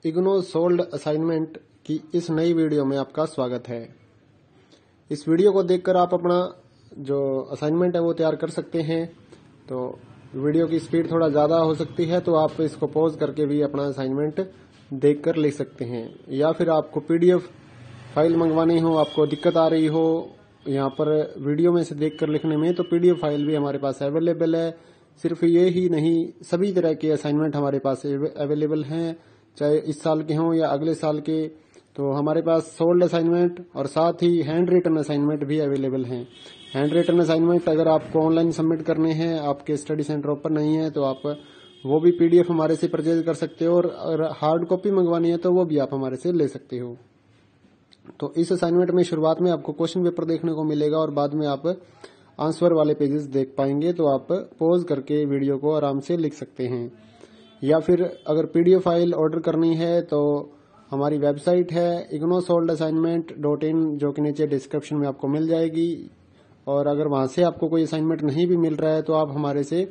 IGNOU solved assignment की इस नई वीडियो में आपका स्वागत है। इस वीडियो को देखकर आप अपना जो असाइनमेंट है वो तैयार कर सकते हैं। तो वीडियो की स्पीड थोड़ा ज़्यादा हो सकती है, तो आप इसको पॉज करके भी अपना असाइनमेंट देखकर लिख सकते हैं। या फिर आपको पीडीएफ फाइल मंगवानी हो, आपको दिक्कत आ रही हो यहाँ पर वीडियो में से देखकर लिखने में, तो पीडीएफ फाइल भी हमारे पास अवेलेबल है। सिर्फ ये ही नहीं, सभी तरह के असाइनमेंट हमारे पास अवेलेबल हैं, चाहे इस साल के हों या अगले साल के। तो हमारे पास सोल्ड असाइनमेंट और साथ ही हैंड रिटन असाइनमेंट भी अवेलेबल हैं। हैंड रिटन असाइनमेंट अगर आपको ऑनलाइन सबमिट करने हैं, आपके स्टडी सेंटर ओपन नहीं है, तो आप वो भी पीडीएफ हमारे से परचेज कर सकते हो, और अगर हार्ड कॉपी मंगवानी है तो वो भी आप हमारे से ले सकते हो। तो इस असाइनमेंट में शुरुआत में आपको क्वेश्चन पेपर देखने को मिलेगा और बाद में आप आंसर वाले पेजेस देख पाएंगे। तो आप पॉज करके वीडियो को आराम से लिख सकते हैं। या फिर अगर पीडीएफ फाइल ऑर्डर करनी है तो हमारी वेबसाइट है ignosoldassignment.in, जो कि नीचे डिस्क्रिप्शन में आपको मिल जाएगी। और अगर वहां से आपको कोई असाइनमेंट नहीं भी मिल रहा है तो आप हमारे से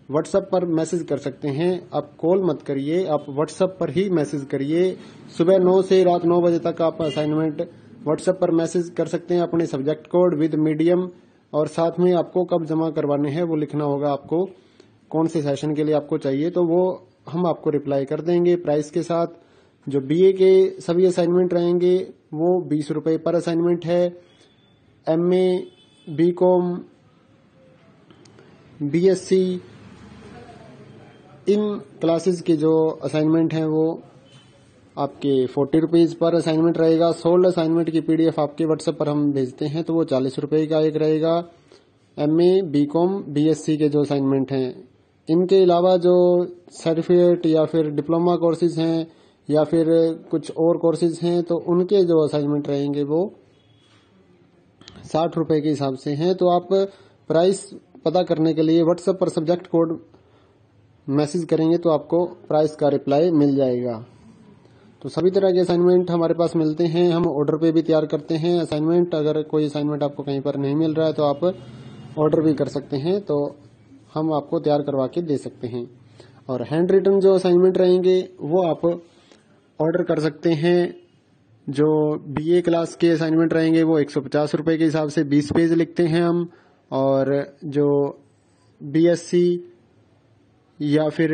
व्हाट्सएप पर मैसेज कर सकते हैं। आप कॉल मत करिए, आप व्हाट्सएप पर ही मैसेज करिए। सुबह 9 से रात 9 बजे तक आप असाइनमेंट व्हाट्सएप पर मैसेज कर सकते हैं अपने सब्जेक्ट कोड विद मीडियम, और साथ में आपको कब जमा करवाने हैं वो लिखना होगा, आपको कौन से सेशन के लिए आपको चाहिए, तो वो हम आपको रिप्लाई कर देंगे प्राइस के साथ। जो बीए के सभी असाइनमेंट रहेंगे वो 20 रुपए पर असाइनमेंट है। एमए, बीकॉम, बीएससी इन क्लासेस के जो असाइनमेंट हैं वो आपके 40 रुपीज पर असाइनमेंट रहेगा। सोल्ड असाइनमेंट की पीडीएफ आपके व्हाट्सएप पर हम भेजते हैं तो वो 40 रुपए का एक रहेगा। एमए, बीकॉम, बीएससी के जो असाइनमेंट हैं, इनके अलावा जो सर्टिफिकेट या फिर डिप्लोमा कोर्सेज हैं या फिर कुछ और कोर्सेज हैं, तो उनके जो असाइनमेंट रहेंगे वो 60 रुपए के हिसाब से हैं। तो आप प्राइस पता करने के लिए व्हाट्सएप पर सब्जेक्ट कोड मैसेज करेंगे तो आपको प्राइस का रिप्लाई मिल जाएगा। तो सभी तरह के असाइनमेंट हमारे पास मिलते हैं, हम ऑर्डर पे भी तैयार करते हैं असाइनमेंट। अगर कोई असाइनमेंट आपको कहीं पर नहीं मिल रहा है तो आप ऑर्डर भी कर सकते हैं, तो हम आपको तैयार करवा के दे सकते हैं। और हैंड रिटन जो असाइनमेंट रहेंगे वो आप ऑर्डर कर सकते हैं। जो बीए क्लास के असाइनमेंट रहेंगे वो 150 रुपए के हिसाब से 20 पेज लिखते हैं हम, और जो बीएससी या फिर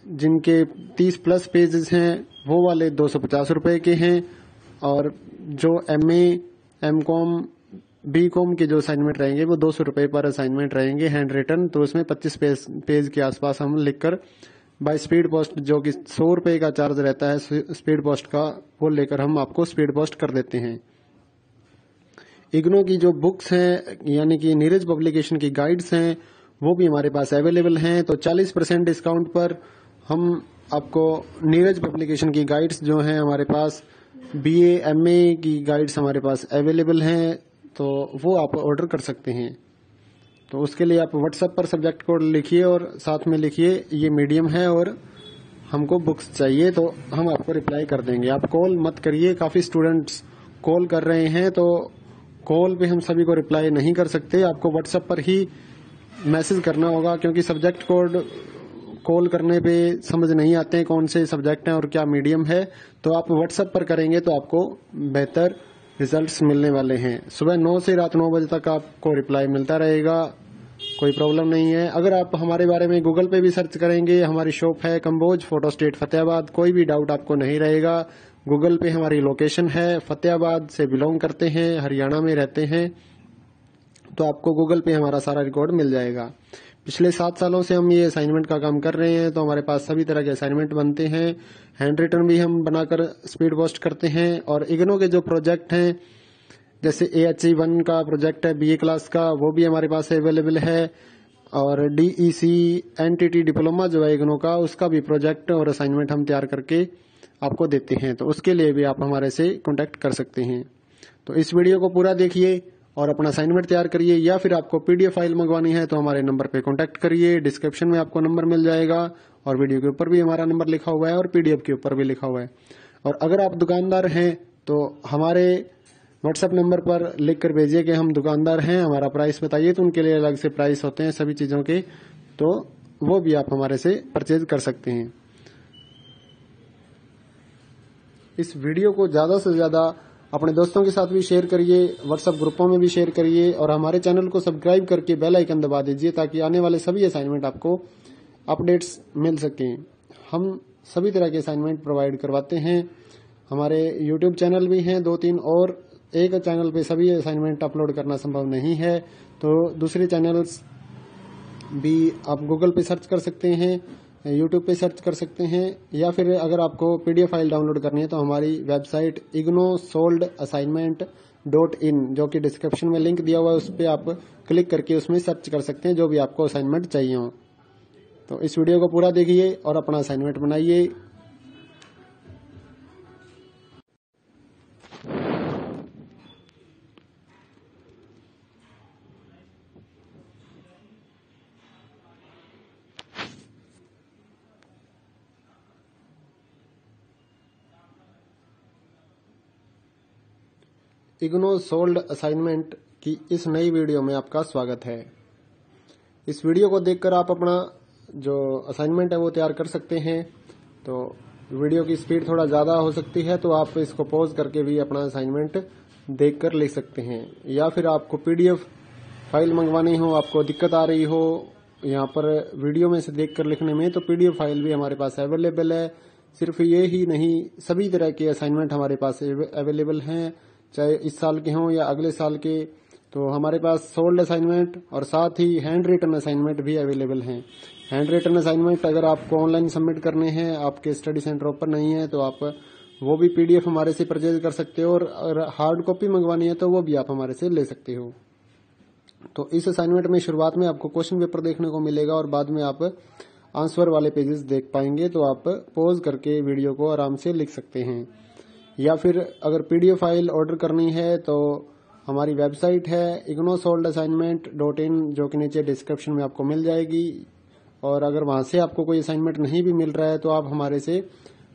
जिनके 30 प्लस पेजेस हैं वो वाले 250 रुपए के हैं। और जो एमए, एमकॉम, बीकॉम के जो असाइनमेंट रहेंगे वो 200 रुपए पर असाइनमेंट रहेंगे हैंड रिटन। तो उसमें 25 पेज के आसपास हम लिखकर बाय स्पीड पोस्ट, जो कि 100 रुपए का चार्ज रहता है स्पीड पोस्ट का, वो लेकर हम आपको स्पीड पोस्ट कर देते हैं। इग्नो की जो बुक्स हैं यानी कि नीरज पब्लिकेशन की गाइड्स हैं वो भी हमारे पास अवेलेबल हैं। तो 40% डिस्काउंट पर हम आपको नीरज पब्लिकेशन की गाइड्स जो हैं हमारे पास, बीए, एमए की गाइड्स हमारे पास अवेलेबल हैं, तो वो आप ऑर्डर कर सकते हैं। तो उसके लिए आप व्हाट्सएप पर सब्जेक्ट कोड लिखिए और साथ में लिखिए ये मीडियम है और हमको बुक्स चाहिए, तो हम आपको रिप्लाई कर देंगे। आप कॉल मत करिए, काफी स्टूडेंट्स कॉल कर रहे हैं, तो कॉल पे हम सभी को रिप्लाई नहीं कर सकते। आपको व्हाट्सएप पर ही मैसेज करना होगा, क्योंकि सब्जेक्ट कोड कॉल करने पे समझ नहीं आते हैं कौन से सब्जेक्ट हैं और क्या मीडियम है। तो आप व्हाट्सएप पर करेंगे तो आपको बेहतर रिजल्ट्स मिलने वाले हैं। सुबह 9 से रात 9 बजे तक आपको रिप्लाई मिलता रहेगा, कोई प्रॉब्लम नहीं है। अगर आप हमारे बारे में गूगल पे भी सर्च करेंगे, हमारी शॉप है कंबोज फोटो स्टेट फतेहाबाद, कोई भी डाउट आपको नहीं रहेगा। गूगल पे हमारी लोकेशन है, फतेहाबाद से बिलोंग करते हैं, हरियाणा में रहते हैं, तो आपको गूगल पे हमारा सारा रिकॉर्ड मिल जाएगा। पिछले 7 सालों से हम ये असाइनमेंट का काम कर रहे हैं, तो हमारे पास सभी तरह के असाइनमेंट बनते हैं। हैंड रिटन भी हम बनाकर स्पीड पोस्ट करते हैं। और इग्नो के जो प्रोजेक्ट हैं, जैसे AHE1 का प्रोजेक्ट है बीए क्लास का, वो भी हमारे पास अवेलेबल है। और DEC NTT डिप्लोमा जो है इग्नो का, उसका भी प्रोजेक्ट और असाइनमेंट हम तैयार करके आपको देते हैं, तो उसके लिए भी आप हमारे से कॉन्टेक्ट कर सकते हैं। तो इस वीडियो को पूरा देखिए और अपना असाइनमेंट तैयार करिए। या फिर आपको पीडीएफ फाइल मंगवानी है तो हमारे नंबर पे कॉन्टेक्ट करिए, डिस्क्रिप्शन में आपको नंबर मिल जाएगा, और वीडियो के ऊपर भी हमारा नंबर लिखा हुआ है और पीडीएफ के ऊपर भी लिखा हुआ है। और अगर आप दुकानदार हैं तो हमारे व्हाट्सएप नंबर पर लिख कर भेजिए कि हम दुकानदार हैं, हमारा प्राइस बताइए, तो उनके लिए अलग से प्राइस होते हैं सभी चीजों के, तो वो भी आप हमारे से परचेज कर सकते हैं। इस वीडियो को ज़्यादा से ज़्यादा अपने दोस्तों के साथ भी शेयर करिए, व्हाट्सएप ग्रुपों में भी शेयर करिए और हमारे चैनल को सब्सक्राइब करके बेल आइकन दबा दीजिए ताकि आने वाले सभी असाइनमेंट आपको अपडेट्स मिल सकें। हम सभी तरह के असाइनमेंट प्रोवाइड करवाते हैं। हमारे यूट्यूब चैनल भी हैं 2-3 और एक चैनल पे सभी असाइनमेंट अपलोड करना संभव नहीं है, तो दूसरे चैनल्स भी आप गूगल पे सर्च कर सकते हैं, यूट्यूब पे सर्च कर सकते हैं, या फिर अगर आपको पीडीएफ फाइल डाउनलोड करनी है तो हमारी वेबसाइट ignosoldassignment.in जो कि डिस्क्रिप्शन में लिंक दिया हुआ है उस पर आप क्लिक करके उसमें सर्च कर सकते हैं जो भी आपको असाइनमेंट चाहिए हो। तो इस वीडियो को पूरा देखिए और अपना असाइनमेंट बनाइए। इग्नो सोल्ड असाइनमेंट की इस नई वीडियो में आपका स्वागत है। इस वीडियो को देखकर आप अपना जो असाइनमेंट है वो तैयार कर सकते हैं। तो वीडियो की स्पीड थोड़ा ज़्यादा हो सकती है तो आप इसको पॉज करके भी अपना असाइनमेंट देखकर लिख सकते हैं, या फिर आपको पीडीएफ फाइल मंगवानी हो, आपको दिक्कत आ रही हो यहाँ पर वीडियो में से देखकर लिखने में, तो पीडीएफ फाइल भी हमारे पास अवेलेबल है। सिर्फ ये ही नहीं, सभी तरह के असाइनमेंट हमारे पास अवेलेबल हैं, चाहे इस साल के हों या अगले साल के। तो हमारे पास सोल्ड असाइनमेंट और साथ ही हैंड रिटन असाइनमेंट भी अवेलेबल हैं। हैंड रिटन असाइनमेंट अगर आपको ऑनलाइन सबमिट करने हैं, आपके स्टडी सेंटर ओपन नहीं है, तो आप वो भी पीडीएफ हमारे से परचेज कर सकते हो, और अगर हार्ड कॉपी मंगवानी है तो वो भी आप हमारे से ले सकते हो। तो इस असाइनमेंट में शुरुआत में आपको क्वेश्चन पेपर देखने को मिलेगा और बाद में आप आंसर वाले पेजेस देख पाएंगे। तो आप पॉज करके वीडियो को आराम से लिख सकते हैं, या फिर अगर पीडीएफ फाइल ऑर्डर करनी है तो हमारी वेबसाइट है ignosoldassignment.in जो कि नीचे डिस्क्रिप्शन में आपको मिल जाएगी। और अगर वहां से आपको कोई असाइनमेंट नहीं भी मिल रहा है तो आप हमारे से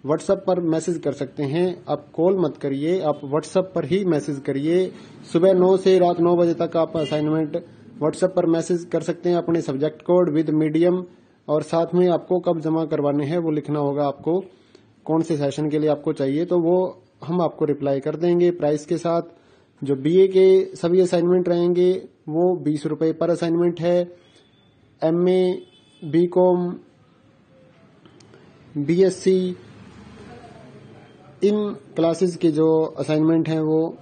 व्हाट्सएप पर मैसेज कर सकते हैं। आप कॉल मत करिए, आप व्हाट्सएप पर ही मैसेज करिए। सुबह 9 से रात 9 बजे तक आप असाइनमेंट व्हाट्सएप पर मैसेज कर सकते हैं अपने सब्जेक्ट कोड विद मीडियम, और साथ में आपको कब जमा करवाने हैं वो लिखना होगा, आपको कौन से सेशन के लिए आपको चाहिए, तो वो हम आपको रिप्लाई कर देंगे प्राइस के साथ। जो बीए के सभी असाइनमेंट रहेंगे वो 20 रुपए पर असाइनमेंट है। एमए, बीकॉम, बीएससी इन क्लासेस के जो असाइनमेंट हैं वो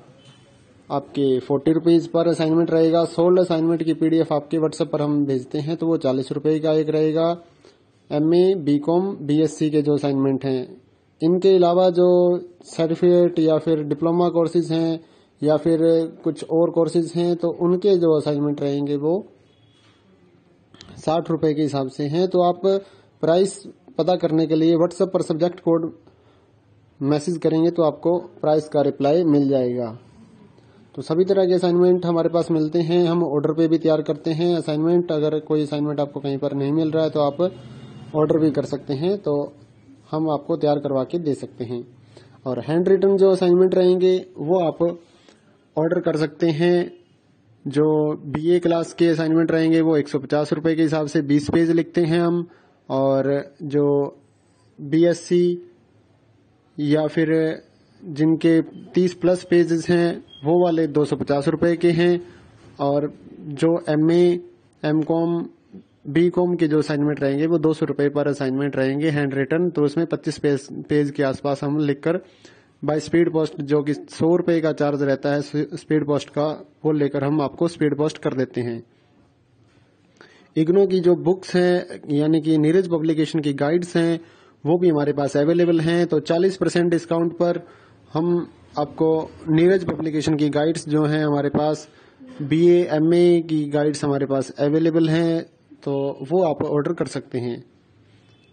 आपके 40 रुपीज पर असाइनमेंट रहेगा। सोल्ड असाइनमेंट की पीडीएफ आपके व्हाट्सएप पर हम भेजते हैं तो वो 40 रुपए का एक रहेगा। एमए, बीकॉम, बीएससी के जो असाइनमेंट हैं, इनके अलावा जो सर्टिफिकेट या फिर डिप्लोमा कोर्सेज हैं या फिर कुछ और कोर्सेज हैं तो उनके जो असाइनमेंट रहेंगे वो 60 रुपए के हिसाब से हैं। तो आप प्राइस पता करने के लिए व्हाट्सएप पर सब्जेक्ट कोड मैसेज करेंगे तो आपको प्राइस का रिप्लाई मिल जाएगा। तो सभी तरह के असाइनमेंट हमारे पास मिलते हैं, हम ऑर्डर पे भी तैयार करते हैं असाइनमेंट। अगर कोई असाइनमेंट आपको कहीं पर नहीं मिल रहा है तो आप ऑर्डर भी कर सकते हैं, तो हम आपको तैयार करवा के दे सकते हैं। और हैंड रिटन जो असाइनमेंट रहेंगे वो आप ऑर्डर कर सकते हैं। जो बीए क्लास के असाइनमेंट रहेंगे वो 150 रुपए के हिसाब से 20 पेज लिखते हैं हम, और जो बीएससी या फिर जिनके 30 प्लस पेजेस हैं वो वाले 250 रुपए के हैं। और जो एमए, एमकॉम, बीकॉम के जो असाइनमेंट रहेंगे वो 200 रुपए पर असाइनमेंट रहेंगे हैंड रिटन। तो उसमें 25 पेज के आसपास हम लिखकर बाय स्पीड पोस्ट, जो कि 100 रुपए का चार्ज रहता है स्पीड पोस्ट का, वो लेकर हम आपको स्पीड पोस्ट कर देते हैं। इग्नो की जो बुक्स हैं यानी कि नीरज पब्लिकेशन की गाइड्स हैं वो भी हमारे पास अवेलेबल हैं। तो 40% डिस्काउंट पर हम आपको नीरज पब्लिकेशन की गाइड्स जो हैं हमारे पास, बीए, एमए की गाइड्स हमारे पास अवेलेबल हैं, तो वो आप ऑर्डर कर सकते हैं।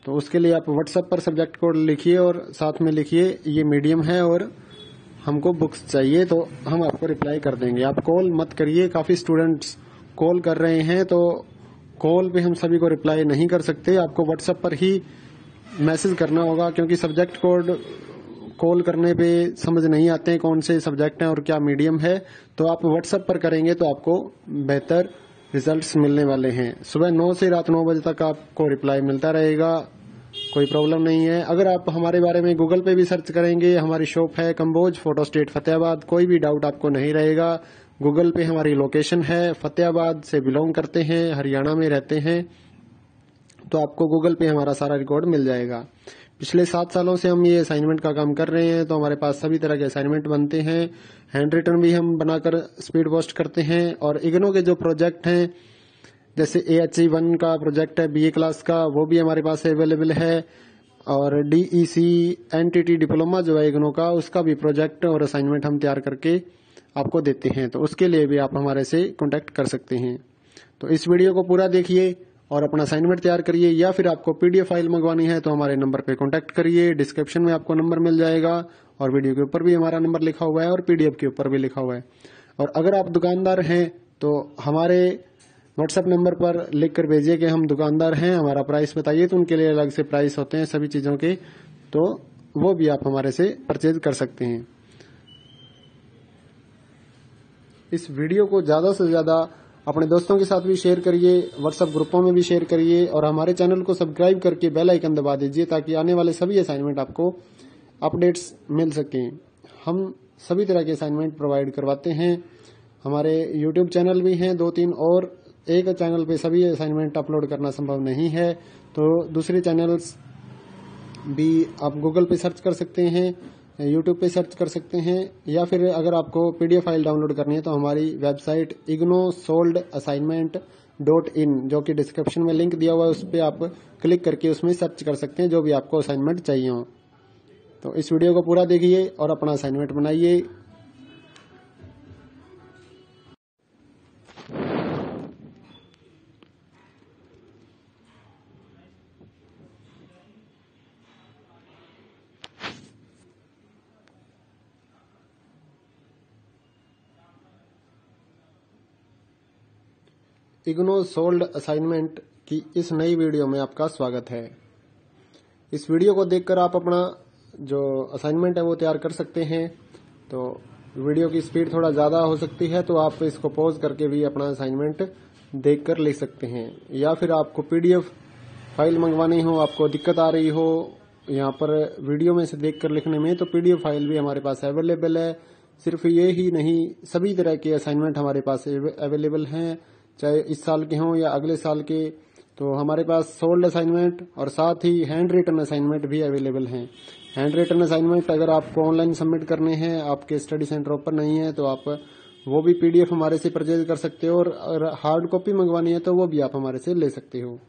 तो उसके लिए आप व्हाट्सएप पर सब्जेक्ट कोड लिखिए और साथ में लिखिए ये मीडियम है और हमको बुक्स चाहिए, तो हम आपको रिप्लाई कर देंगे। आप कॉल मत करिए, काफी स्टूडेंट्स कॉल कर रहे हैं तो कॉल पे हम सभी को रिप्लाई नहीं कर सकते। आपको व्हाट्सएप पर ही मैसेज करना होगा, क्योंकि सब्जेक्ट कोड कॉल करने पे समझ नहीं आते हैं कौन से सब्जेक्ट हैं और क्या मीडियम है। तो आप व्हाट्सएप पर करेंगे तो आपको बेहतर रिजल्ट्स मिलने वाले हैं। सुबह 9 से रात 9 बजे तक आपको रिप्लाई मिलता रहेगा। कोई प्रॉब्लम नहीं है। अगर आप हमारे बारे में गूगल पे भी सर्च करेंगे, हमारी शॉप है कंबोज फोटो स्टेट फतेहाबाद, कोई भी डाउट आपको नहीं रहेगा। गूगल पे हमारी लोकेशन है, फतेहाबाद से बिलोंग करते हैं, हरियाणा में रहते हैं, तो आपको गूगल पे हमारा सारा रिकॉर्ड मिल जाएगा। पिछले 7 सालों से हम ये असाइनमेंट का काम कर रहे हैं, तो हमारे पास सभी तरह के असाइनमेंट बनते हैं। हैंड रिटन भी हम बनाकर स्पीड पोस्ट करते हैं। और इग्नो के जो प्रोजेक्ट हैं, जैसे AHE1 का प्रोजेक्ट है BA क्लास का, वो भी हमारे पास अवेलेबल है। और DEC NTT डिप्लोमा जो है इग्नो का, उसका भी प्रोजेक्ट और असाइनमेंट हम तैयार करके आपको देते हैं, तो उसके लिए भी आप हमारे से कॉन्टेक्ट कर सकते हैं। तो इस वीडियो को पूरा देखिए और अपना असाइनमेंट तैयार करिए, या फिर आपको PDF फाइल मंगवानी है तो हमारे नंबर पे कॉन्टेक्ट करिए। डिस्क्रिप्शन में आपको नंबर मिल जाएगा और वीडियो के ऊपर भी हमारा नंबर लिखा हुआ है और PDF के ऊपर भी लिखा हुआ है। और अगर आप दुकानदार हैं तो हमारे WhatsApp नंबर पर लिख कर भेजिए कि हम दुकानदार हैं, हमारा प्राइस बताइए, तो उनके लिए अलग से प्राइस होते हैं सभी चीजों के, तो वो भी आप हमारे से परचेज कर सकते हैं। इस वीडियो को ज्यादा से ज्यादा अपने दोस्तों के साथ भी शेयर करिए, WhatsApp ग्रुपों में भी शेयर करिए और हमारे चैनल को सब्सक्राइब करके बेल आइकन दबा दीजिए ताकि आने वाले सभी असाइनमेंट आपको अपडेट्स मिल सकें। हम सभी तरह के असाइनमेंट प्रोवाइड करवाते हैं। हमारे YouTube चैनल भी हैं 2-3, और एक चैनल पे सभी असाइनमेंट अपलोड करना संभव नहीं है, तो दूसरे चैनल्स भी आप गूगल पे सर्च कर सकते हैं, YouTube पे सर्च कर सकते हैं, या फिर अगर आपको PDF फाइल डाउनलोड करनी है तो हमारी वेबसाइट ignosoldassignment.in, जो कि डिस्क्रिप्शन में लिंक दिया हुआ है, उस पर आप क्लिक करके उसमें सर्च कर सकते हैं जो भी आपको असाइनमेंट चाहिए हो। तो इस वीडियो को पूरा देखिए और अपना असाइनमेंट बनाइए। इग्नो सोल्ड असाइनमेंट की इस नई वीडियो में आपका स्वागत है। इस वीडियो को देखकर आप अपना जो असाइनमेंट है वो तैयार कर सकते हैं। तो वीडियो की स्पीड थोड़ा ज्यादा हो सकती है, तो आप इसको पॉज करके भी अपना असाइनमेंट देखकर लिख सकते हैं। या फिर आपको PDF फाइल मंगवानी हो, आपको दिक्कत आ रही हो यहाँ पर वीडियो में से देखकर लिखने में, तो PDF फाइल भी हमारे पास अवेलेबल है। सिर्फ ये ही नहीं, सभी तरह के असाइनमेंट हमारे पास अवेलेबल हैं, चाहे इस साल के हों या अगले साल के। तो हमारे पास सोल्ड असाइनमेंट और साथ ही हैंड रिटन असाइनमेंट भी अवेलेबल हैं। हैंड रिटन असाइनमेंट अगर आपको ऑनलाइन सबमिट करने हैं, आपके स्टडी सेंटर ओपन नहीं है, तो आप वो भी PDF हमारे से परचेज कर सकते हो, और हार्ड कॉपी मंगवानी है तो वो भी आप हमारे से ले सकते हो।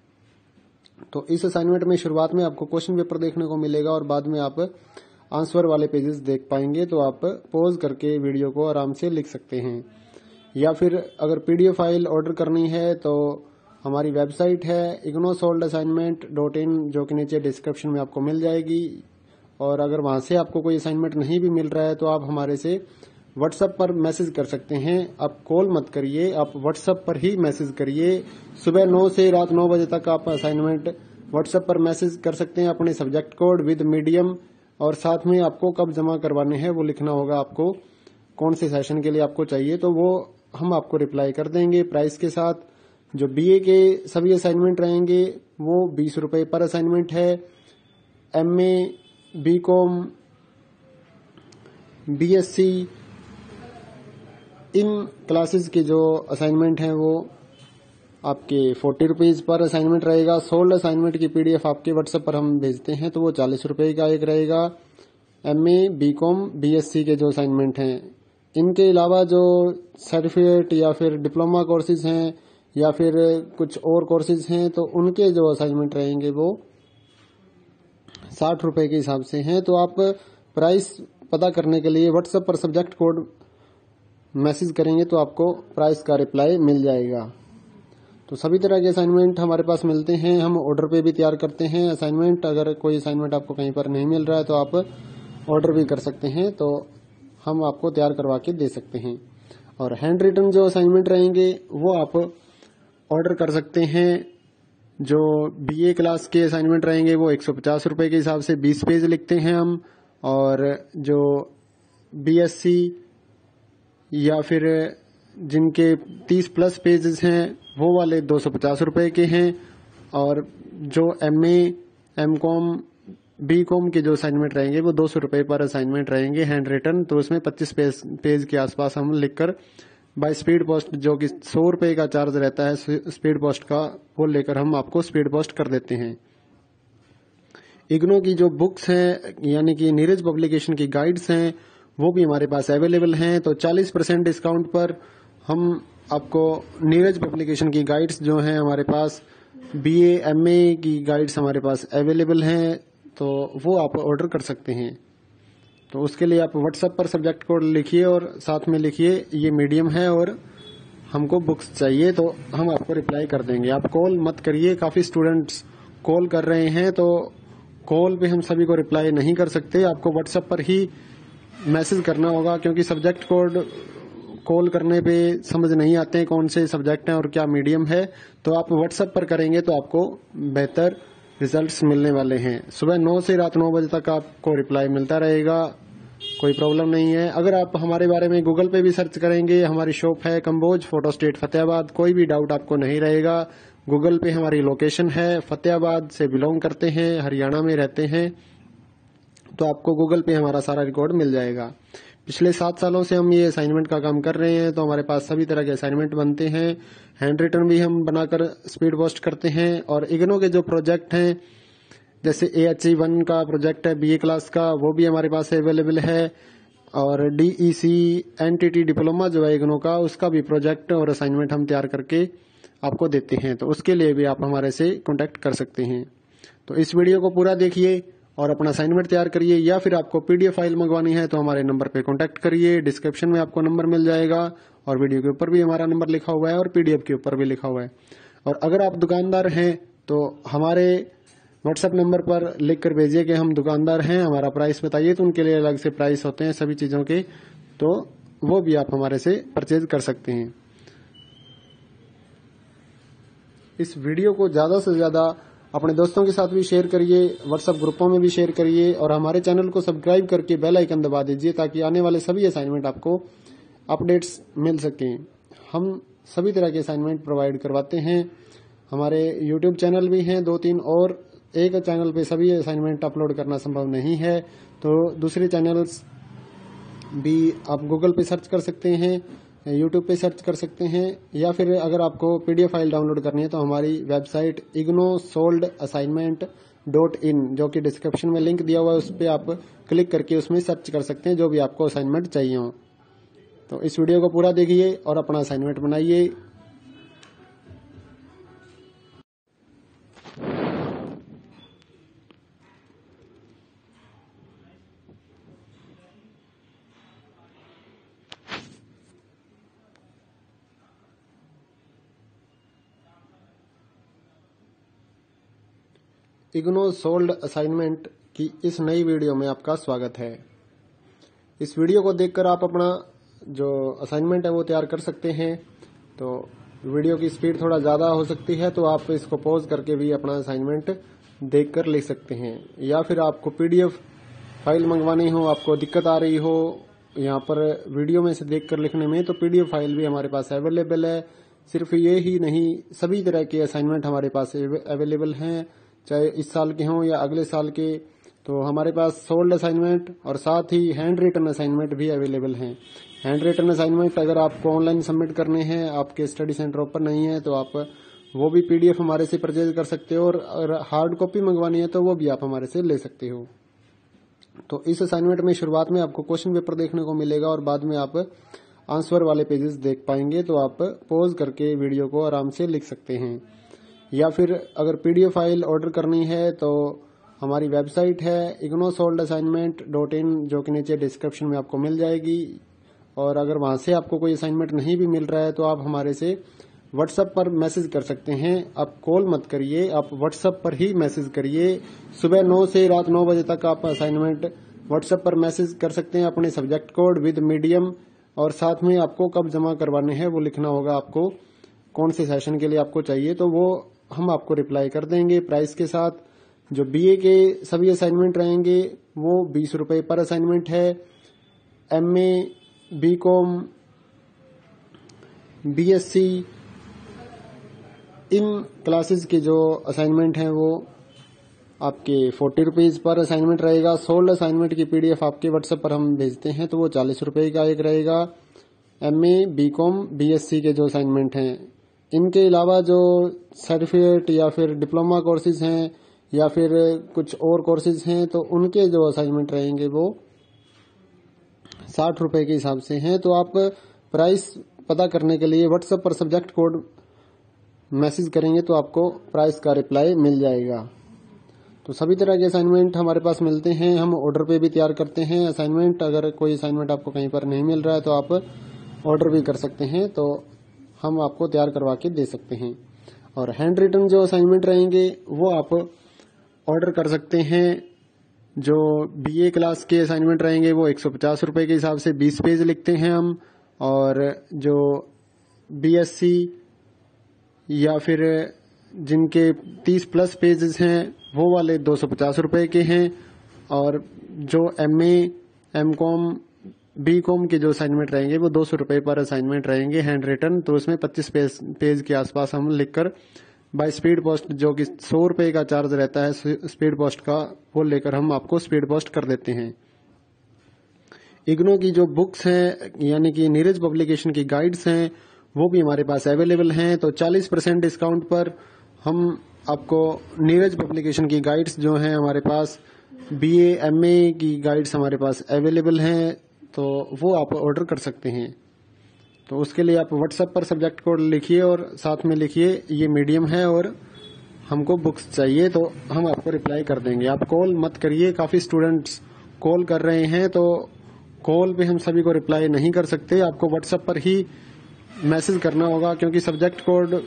तो इस असाइनमेंट में शुरुआत में आपको क्वेश्चन पेपर देखने को मिलेगा और बाद में आप आंसर वाले पेजेस देख पाएंगे, तो आप पॉज करके वीडियो को आराम से लिख सकते हैं। या फिर अगर PDF फाइल ऑर्डर करनी है तो हमारी वेबसाइट है ignosoldassignment.in, जो कि नीचे डिस्क्रिप्शन में आपको मिल जाएगी। और अगर वहां से आपको कोई असाइनमेंट नहीं भी मिल रहा है तो आप हमारे से WhatsApp पर मैसेज कर सकते हैं। आप कॉल मत करिए, आप WhatsApp पर ही मैसेज करिए। सुबह 9 से रात 9 बजे तक आप असाइनमेंट WhatsApp पर मैसेज कर सकते हैं, अपने सब्जेक्ट कोड विद मीडियम, और साथ में आपको कब जमा करवाने हैं वो लिखना होगा, आपको कौन से सेशन के लिए आपको चाहिए, तो वो हम आपको रिप्लाई कर देंगे प्राइस के साथ। जो BA के सभी असाइनमेंट रहेंगे वो 20 रुपए पर असाइनमेंट है। MA, BCom, BSc इन क्लासेस के जो असाइनमेंट हैं वो आपके 40 रुपीज पर असाइनमेंट रहेगा। सोल्ड असाइनमेंट की PDF आपके WhatsApp पर हम भेजते हैं तो वो 40 रुपए का एक रहेगा। MA, BCom, BSc के जो असाइनमेंट हैं, इनके अलावा जो सर्टिफिकेट या फिर डिप्लोमा कोर्सेज हैं या फिर कुछ और कोर्सेज हैं, तो उनके जो असाइनमेंट रहेंगे वो 60 रुपए के हिसाब से हैं। तो आप प्राइस पता करने के लिए WhatsApp पर सब्जेक्ट कोड मैसेज करेंगे तो आपको प्राइस का रिप्लाई मिल जाएगा। तो सभी तरह के असाइनमेंट हमारे पास मिलते हैं, हम ऑर्डर पे भी तैयार करते हैं असाइनमेंट। अगर कोई असाइनमेंट आपको कहीं पर नहीं मिल रहा है तो आप ऑर्डर भी कर सकते हैं, तो हम आपको तैयार करवा के दे सकते हैं। और हैंड रिटन जो असाइनमेंट रहेंगे वो आप ऑर्डर कर सकते हैं। जो BA क्लास के असाइनमेंट रहेंगे वो 150 रुपए के हिसाब से 20 पेज लिखते हैं हम, और जो BSc या फिर जिनके 30+ पेजेस हैं वो वाले 250 रुपए के हैं, और जो MA M.Com B.Com के जो असाइनमेंट रहेंगे वो 200 रुपये पर असाइनमेंट रहेंगे हैंड रिटन। तो उसमें 25 पेज के आसपास हम लिखकर बाय स्पीड पोस्ट, जो कि 100 रुपये का चार्ज रहता है स्पीड पोस्ट का, वो लेकर हम आपको स्पीड पोस्ट कर देते हैं। इग्नो की जो बुक्स हैं यानी कि नीरज पब्लिकेशन की गाइड्स हैं वो भी हमारे पास अवेलेबल हैं। तो 40% डिस्काउंट पर हम आपको नीरज पब्लिकेशन की गाइड्स जो हैं हमारे पास, BA MA की गाइड्स हमारे पास अवेलेबल हैं, तो वो आप ऑर्डर कर सकते हैं। तो उसके लिए आप व्हाट्सएप पर सब्जेक्ट कोड लिखिए और साथ में लिखिए ये मीडियम है और हमको बुक्स चाहिए, तो हम आपको रिप्लाई कर देंगे। आप कॉल मत करिए, काफी स्टूडेंट्स कॉल कर रहे हैं, तो कॉल पे हम सभी को रिप्लाई नहीं कर सकते। आपको व्हाट्सएप पर ही मैसेज करना होगा, क्योंकि सब्जेक्ट कोड कॉल करने पे समझ नहीं आते हैं कौन से सब्जेक्ट हैं और क्या मीडियम है। तो आप व्हाट्सएप पर करेंगे तो आपको बेहतर रिजल्ट्स मिलने वाले हैं। सुबह 9 से रात 9 बजे तक आपको रिप्लाई मिलता रहेगा, कोई प्रॉब्लम नहीं है। अगर आप हमारे बारे में गूगल पे भी सर्च करेंगे, हमारी शॉप है कंबोज फोटो स्टेट फतेहाबाद, कोई भी डाउट आपको नहीं रहेगा। गूगल पे हमारी लोकेशन है, फतेहाबाद से बिलोंग करते हैं, हरियाणा में रहते हैं, तो आपको गूगल पे हमारा सारा रिकॉर्ड मिल जाएगा। पिछले 7 सालों से हम ये असाइनमेंट का काम कर रहे हैं, तो हमारे पास सभी तरह के असाइनमेंट बनते हैं। हैंड रिटन भी हम बनाकर स्पीड पोस्ट करते हैं। और इग्नो के जो प्रोजेक्ट हैं, जैसे AHE1 का प्रोजेक्ट है BA क्लास का, वो भी हमारे पास अवेलेबल है। और DEC NTT डिप्लोमा जो है इग्नो का, उसका भी प्रोजेक्ट और असाइनमेंट हम तैयार करके आपको देते हैं, तो उसके लिए भी आप हमारे से कॉन्टेक्ट कर सकते हैं। तो इस वीडियो को पूरा देखिए और अपना असाइनमेंट तैयार करिए, या फिर आपको PDF फाइल मंगवानी है तो हमारे नंबर पे कॉन्टेक्ट करिए। डिस्क्रिप्शन में आपको नंबर मिल जाएगा और वीडियो के ऊपर भी हमारा नंबर लिखा हुआ है और PDF के ऊपर भी लिखा हुआ है। और अगर आप दुकानदार हैं तो हमारे व्हाट्सएप नंबर पर लिख कर भेजिए कि हम दुकानदार हैं, हमारा प्राइस बताइए, तो उनके लिए अलग से प्राइस होते हैं सभी चीजों के, तो वो भी आप हमारे से परचेज कर सकते हैं। इस वीडियो को ज्यादा से ज्यादा अपने दोस्तों के साथ भी शेयर करिए, व्हाट्सएप ग्रुपों में भी शेयर करिए और हमारे चैनल को सब्सक्राइब करके बेल आइकन दबा दीजिए, ताकि आने वाले सभी असाइनमेंट आपको अपडेट्स मिल सकें। हम सभी तरह के असाइनमेंट प्रोवाइड करवाते हैं। हमारे YouTube चैनल भी हैं 2-3, और एक चैनल पे सभी असाइनमेंट अपलोड करना संभव नहीं है, तो दूसरे चैनल्स भी आप गूगल पे सर्च कर सकते हैं, YouTube पे सर्च कर सकते हैं, या फिर अगर आपको PDF फाइल डाउनलोड करनी है तो हमारी वेबसाइट ignosoldassignment.in, जो कि डिस्क्रिप्शन में लिंक दिया हुआ है, उस पर आप क्लिक करके उसमें सर्च कर सकते हैं जो भी आपको असाइनमेंट चाहिए हो। तो इस वीडियो को पूरा देखिए और अपना असाइनमेंट बनाइए। इग्नो सोल्ड असाइनमेंट की इस नई वीडियो में आपका स्वागत है। इस वीडियो को देखकर आप अपना जो असाइनमेंट है वो तैयार कर सकते हैं। तो वीडियो की स्पीड थोड़ा ज्यादा हो सकती है, तो आप इसको पॉज करके भी अपना असाइनमेंट देखकर लिख सकते हैं। या फिर आपको PDF फाइल मंगवानी हो, आपको दिक्कत आ रही हो यहाँ पर वीडियो में से देखकर लिखने में, तो PDF फाइल भी हमारे पास अवेलेबल है। सिर्फ ये ही नहीं, सभी तरह के असाइनमेंट हमारे पास अवेलेबल हैं, चाहे इस साल के हों या अगले साल के। तो हमारे पास सोल्ड असाइनमेंट और साथ ही हैंड रिटन असाइनमेंट भी अवेलेबल हैं। हैंड रिटन असाइनमेंट अगर आपको ऑनलाइन सबमिट करने हैं, आपके स्टडी सेंटर ओपन नहीं है, तो आप वो भी PDF हमारे से परचेज कर सकते हो, और अगर हार्ड कॉपी मंगवानी है तो वो भी आप हमारे से ले सकते हो। तो इस असाइनमेंट में शुरुआत में आपको क्वेश्चन पेपर देखने को मिलेगा और बाद में आप आंसर वाले पेजेस देख पाएंगे, तो आप पॉज करके वीडियो को आराम से लिख सकते हैं। या फिर अगर PDF फाइल ऑर्डर करनी है तो हमारी वेबसाइट है ignosoldassignment.in, जो कि नीचे डिस्क्रिप्शन में आपको मिल जाएगी। और अगर वहां से आपको कोई असाइनमेंट नहीं भी मिल रहा है तो आप हमारे से व्हाट्सएप पर मैसेज कर सकते हैं। आप कॉल मत करिए, आप व्हाट्सएप पर ही मैसेज करिए। सुबह 9 से रात 9 बजे तक आप असाइनमेंट व्हाट्सएप पर मैसेज कर सकते हैं, अपने सब्जेक्ट कोड विद मीडियम, और साथ में आपको कब जमा करवाने हैं वो लिखना होगा, आपको कौन से सेशन के लिए आपको चाहिए, तो वो हम आपको रिप्लाई कर देंगे प्राइस के साथ। जो BA के सभी असाइनमेंट रहेंगे वो 20 रुपए पर असाइनमेंट है। MA, BCom, BSc इन क्लासेस के जो असाइनमेंट हैं वो आपके 40 रुपीज़ पर असाइनमेंट रहेगा। सोल्ड असाइनमेंट की पीडीएफ आपके व्हाट्सएप पर हम भेजते हैं तो वो 40 रुपये का एक रहेगा। एमए, बीकॉम, बीएससी के जो असाइनमेंट हैं, इनके अलावा जो सर्टिफिकेट या फिर डिप्लोमा कोर्सेज हैं या फिर कुछ और कोर्सेज हैं तो उनके जो असाइनमेंट रहेंगे वो 60 रुपये के हिसाब से हैं। तो आप प्राइस पता करने के लिए व्हाट्सएप पर सब्जेक्ट कोड मैसेज करेंगे तो आपको प्राइस का रिप्लाई मिल जाएगा। तो सभी तरह के असाइनमेंट हमारे पास मिलते हैं, हम ऑर्डर पे भी तैयार करते हैं असाइनमेंट। अगर कोई असाइनमेंट आपको कहीं पर नहीं मिल रहा है तो आप ऑर्डर भी कर सकते हैं, तो हम आपको तैयार करवा के दे सकते हैं। और हैंड रिटन जो असाइनमेंट रहेंगे वो आप ऑर्डर कर सकते हैं। जो बीए क्लास के असाइनमेंट रहेंगे वो 150 रुपये के हिसाब से 20 पेज लिखते हैं हम, और जो बीएससी या फिर जिनके 30 प्लस पेजेस हैं वो वाले 250 रुपये के हैं। और जो एमए, एमकॉम, बीकॉम के जो असाइनमेंट रहेंगे वो 200 रुपये पर असाइनमेंट रहेंगे हैंड रिटन। तो उसमें 25 पेज के आसपास हम लिखकर बाय स्पीड पोस्ट, जो कि 100 रुपये का चार्ज रहता है स्पीड पोस्ट का, वो लेकर हम आपको स्पीड पोस्ट कर देते हैं। इग्नो की जो बुक्स हैं यानी कि नीरज पब्लिकेशन की गाइड्स हैं वो भी हमारे पास अवेलेबल हैं। तो 40% डिस्काउंट पर हम आपको नीरज पब्लिकेशन की गाइड्स जो हैं हमारे पास, बीए, एमए की गाइड्स हमारे पास अवेलेबल हैं, तो वो आप ऑर्डर कर सकते हैं। तो उसके लिए आप व्हाट्सएप पर सब्जेक्ट कोड लिखिए और साथ में लिखिए ये मीडियम है और हमको बुक्स चाहिए, तो हम आपको रिप्लाई कर देंगे। आप कॉल मत करिए, काफी स्टूडेंट्स कॉल कर रहे हैं तो कॉल पे हम सभी को रिप्लाई नहीं कर सकते। आपको व्हाट्सएप पर ही मैसेज करना होगा, क्योंकि सब्जेक्ट कोड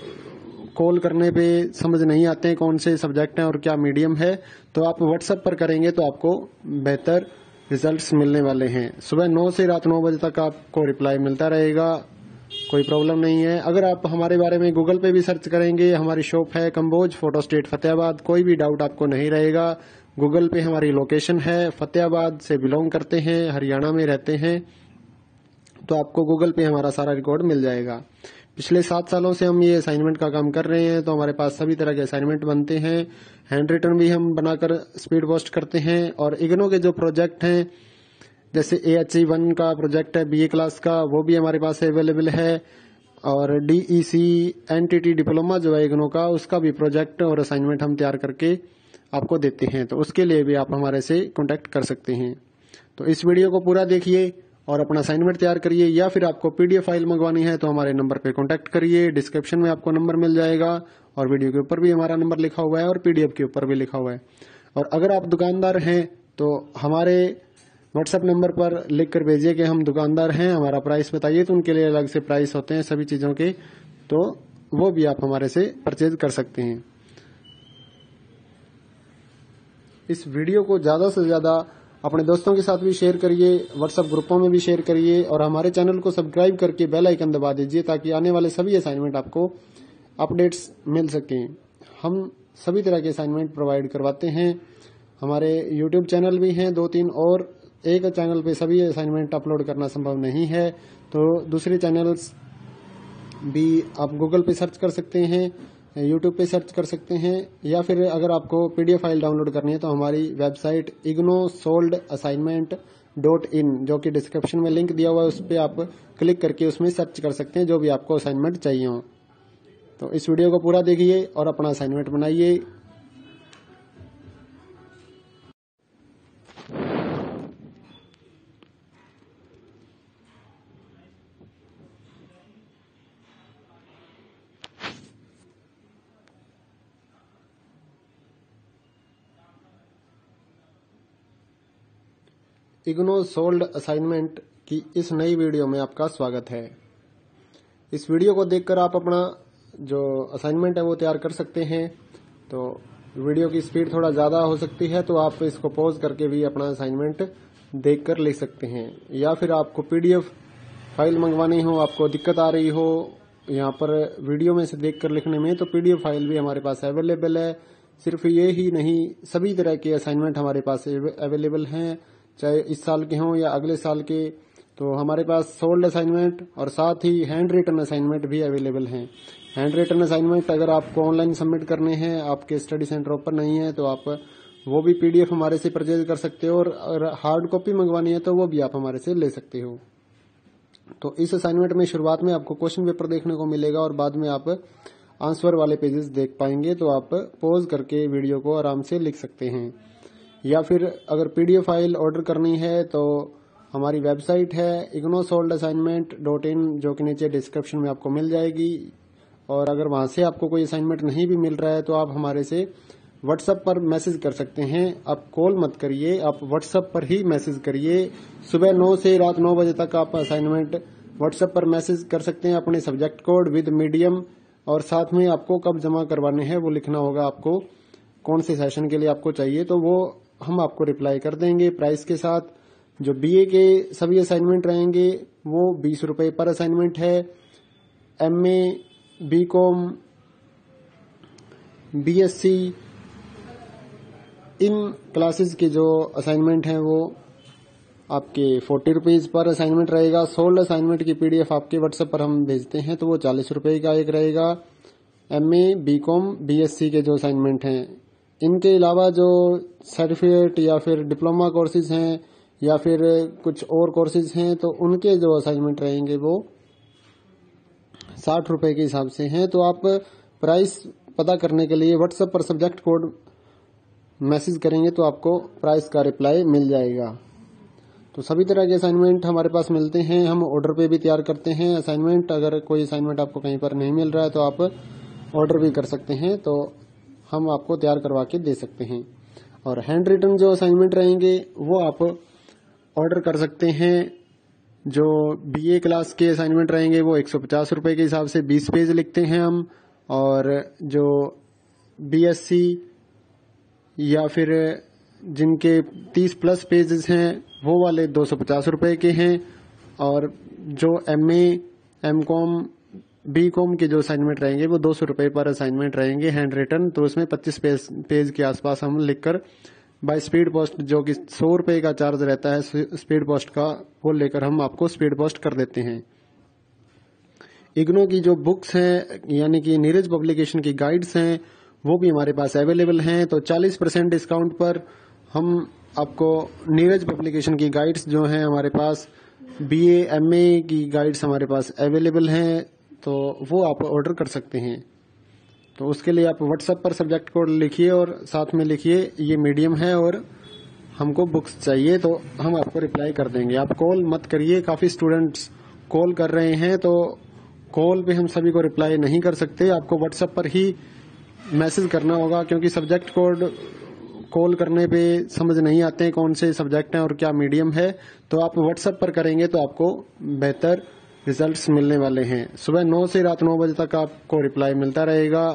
कॉल करने पे समझ नहीं आते हैं कौन से सब्जेक्ट हैं और क्या मीडियम है। तो आप व्हाट्सएप पर करेंगे तो आपको बेहतर रिजल्ट्स मिलने वाले हैं। सुबह 9 से रात 9 बजे तक आपको रिप्लाई मिलता रहेगा, कोई प्रॉब्लम नहीं है। अगर आप हमारे बारे में गूगल पे भी सर्च करेंगे, हमारी शॉप है कंबोज, फोटो स्टेट, फतेहाबाद, कोई भी डाउट आपको नहीं रहेगा। गूगल पे हमारी लोकेशन है, फतेहाबाद से बिलोंग करते हैं, हरियाणा में रहते हैं, तो आपको गूगल पे हमारा सारा रिकॉर्ड मिल जाएगा। पिछले 7 सालों से हम ये असाइनमेंट का काम कर रहे हैं, तो हमारे पास सभी तरह के असाइनमेंट बनते हैं। हैंड रिटन भी हम बनाकर स्पीड पोस्ट करते हैं। और इग्नो के जो प्रोजेक्ट हैं, जैसे AHE1 का प्रोजेक्ट है बीए क्लास का, वो भी हमारे पास अवेलेबल है। और DEC NTT डिप्लोमा जो है इग्नो का, उसका भी प्रोजेक्ट और असाइनमेंट हम तैयार करके आपको देते हैं, तो उसके लिए भी आप हमारे से कॉन्टेक्ट कर सकते हैं। तो इस वीडियो को पूरा देखिए और अपना असाइनमेंट तैयार करिए, या फिर आपको PDF फाइल मंगवानी है तो हमारे नंबर पे कांटेक्ट करिए। डिस्क्रिप्शन में आपको नंबर मिल जाएगा और वीडियो के ऊपर भी हमारा नंबर लिखा हुआ है और PDF के ऊपर भी लिखा हुआ है। और अगर आप दुकानदार हैं तो हमारे व्हाट्सएप नंबर पर लिख कर भेजिए कि हम दुकानदार हैं, हमारा प्राइस बताइए, तो उनके लिए अलग से प्राइस होते हैं सभी चीजों के, तो वो भी आप हमारे से परचेज कर सकते हैं। इस वीडियो को ज्यादा से ज्यादा अपने दोस्तों के साथ भी शेयर करिए, व्हाट्सएप ग्रुपों में भी शेयर करिए, और हमारे चैनल को सब्सक्राइब करके बेल आइकन दबा दीजिए ताकि आने वाले सभी असाइनमेंट आपको अपडेट्स मिल सकें। हम सभी तरह के असाइनमेंट प्रोवाइड करवाते हैं। हमारे यूट्यूब चैनल भी हैं 2-3, और एक चैनल पे सभी असाइनमेंट अपलोड करना संभव नहीं है, तो दूसरे चैनल्स भी आप गूगल पे सर्च कर सकते हैं, यूट्यूब पे सर्च कर सकते हैं, या फिर अगर आपको PDF फाइल डाउनलोड करनी है तो हमारी वेबसाइट ignosoldassignment.in, जो कि डिस्क्रिप्शन में लिंक दिया हुआ है, उस पर आप क्लिक करके उसमें सर्च कर सकते हैं जो भी आपको असाइनमेंट चाहिए हो। तो इस वीडियो को पूरा देखिए और अपना असाइनमेंट बनाइए। इग्नो सोल्ड असाइनमेंट की इस नई वीडियो में आपका स्वागत है। इस वीडियो को देखकर आप अपना जो असाइनमेंट है वो तैयार कर सकते हैं। तो वीडियो की स्पीड थोड़ा ज्यादा हो सकती है, तो आप इसको पॉज करके भी अपना असाइनमेंट देखकर लिख सकते हैं। या फिर आपको PDF फाइल मंगवानी हो, आपको दिक्कत आ रही हो यहाँ पर वीडियो में से देखकर लिखने में, तो PDF फाइल भी हमारे पास अवेलेबल है। सिर्फ ये ही नहीं, सभी तरह के असाइनमेंट हमारे पास अवेलेबल हैं, चाहे इस साल के हों या अगले साल के। तो हमारे पास सोल्ड असाइनमेंट और साथ ही हैंड रिटन असाइनमेंट भी अवेलेबल हैं। हैंड रिटन असाइनमेंट अगर आपको ऑनलाइन सबमिट करने हैं, आपके स्टडी सेंटर ओपन नहीं है, तो आप वो भी पीडीएफ हमारे से परचेज कर सकते हो, और अगर हार्ड कॉपी मंगवानी है तो वो भी आप हमारे से ले सकते हो। तो इस असाइनमेंट में शुरुआत में आपको क्वेश्चन पेपर देखने को मिलेगा और बाद में आप आंसर वाले पेजेस देख पाएंगे। तो आप पॉज करके वीडियो को आराम से लिख सकते हैं, या फिर अगर पीडीएफ फाइल ऑर्डर करनी है तो हमारी वेबसाइट है ignosoldassignment.in, जो कि नीचे डिस्क्रिप्शन में आपको मिल जाएगी। और अगर वहां से आपको कोई असाइनमेंट नहीं भी मिल रहा है तो आप हमारे से व्हाट्सएप पर मैसेज कर सकते हैं। आप कॉल मत करिए, आप व्हाट्सएप पर ही मैसेज करिए। सुबह 9 से रात 9 बजे तक आप असाइनमेंट व्हाट्सएप पर मैसेज कर सकते हैं अपने सब्जेक्ट कोड विद मीडियम, और साथ में आपको कब जमा करवाने हैं वो लिखना होगा, आपको कौन से सेशन के लिए आपको चाहिए, तो वो हम आपको रिप्लाई कर देंगे प्राइस के साथ। जो बीए के सभी असाइनमेंट रहेंगे वो 20 रुपए पर असाइनमेंट है। एमए, बीकॉम, बीएससी इन क्लासेस के जो असाइनमेंट हैं वो आपके 40 रुपीज पर असाइनमेंट रहेगा। सोल्ड असाइनमेंट की पीडीएफ आपके व्हाट्सएप पर हम भेजते हैं तो वो 40 रुपए का एक रहेगा। एमए, बीकॉम, बीएससी के जो असाइनमेंट हैं, इनके अलावा जो सर्टिफिकेट या फिर डिप्लोमा कोर्सेज हैं या फिर कुछ और कोर्सेज हैं, तो उनके जो असाइनमेंट रहेंगे वो 60 रुपए के हिसाब से हैं। तो आप प्राइस पता करने के लिए व्हाट्सएप पर सब्जेक्ट कोड मैसेज करेंगे तो आपको प्राइस का रिप्लाई मिल जाएगा। तो सभी तरह के असाइनमेंट हमारे पास मिलते हैं, हम ऑर्डर पे भी तैयार करते हैं असाइनमेंट। अगर कोई असाइनमेंट आपको कहीं पर नहीं मिल रहा है तो आप ऑर्डर भी कर सकते हैं, तो हम आपको तैयार करवा के दे सकते हैं। और हैंड रिटन जो असाइनमेंट रहेंगे वो आप ऑर्डर कर सकते हैं। जो बीए क्लास के असाइनमेंट रहेंगे वो 150 रुपए के हिसाब से 20 पेज लिखते हैं हम, और जो बीएससी या फिर जिनके 30 प्लस पेजेस हैं वो वाले 250 रुपए के हैं। और जो एमए, एमकॉम, बीकॉम के जो असाइनमेंट रहेंगे वो 200 रुपए पर असाइनमेंट रहेंगे हैंड रिटन। तो उसमें 25 पेज के आसपास हम लिखकर बाय स्पीड पोस्ट, जो कि 100 रुपए का चार्ज रहता है स्पीड पोस्ट का, वो लेकर हम आपको स्पीड पोस्ट कर देते हैं। इग्नो की जो बुक्स हैं यानी कि नीरज पब्लिकेशन की गाइड्स हैं वो भी हमारे पास अवेलेबल हैं। तो 40% डिस्काउंट पर हम आपको नीरज पब्लिकेशन की गाइड्स जो हैं हमारे पास, बीए, एमए की गाइड्स हमारे पास अवेलेबल हैं, तो वो आप ऑर्डर कर सकते हैं। तो उसके लिए आप व्हाट्सएप पर सब्जेक्ट कोड लिखिए और साथ में लिखिए ये मीडियम है और हमको बुक्स चाहिए, तो हम आपको रिप्लाई कर देंगे। आप कॉल मत करिए, काफी स्टूडेंट्स कॉल कर रहे हैं, तो कॉल पे हम सभी को रिप्लाई नहीं कर सकते। आपको व्हाट्सएप पर ही मैसेज करना होगा, क्योंकि सब्जेक्ट कोड कॉल करने पे समझ नहीं आते हैं कौन से सब्जेक्ट हैं और क्या मीडियम है। तो आप व्हाट्सएप पर करेंगे तो आपको बेहतर रिजल्ट्स मिलने वाले हैं। सुबह 9 से रात 9 बजे तक आपको रिप्लाई मिलता रहेगा,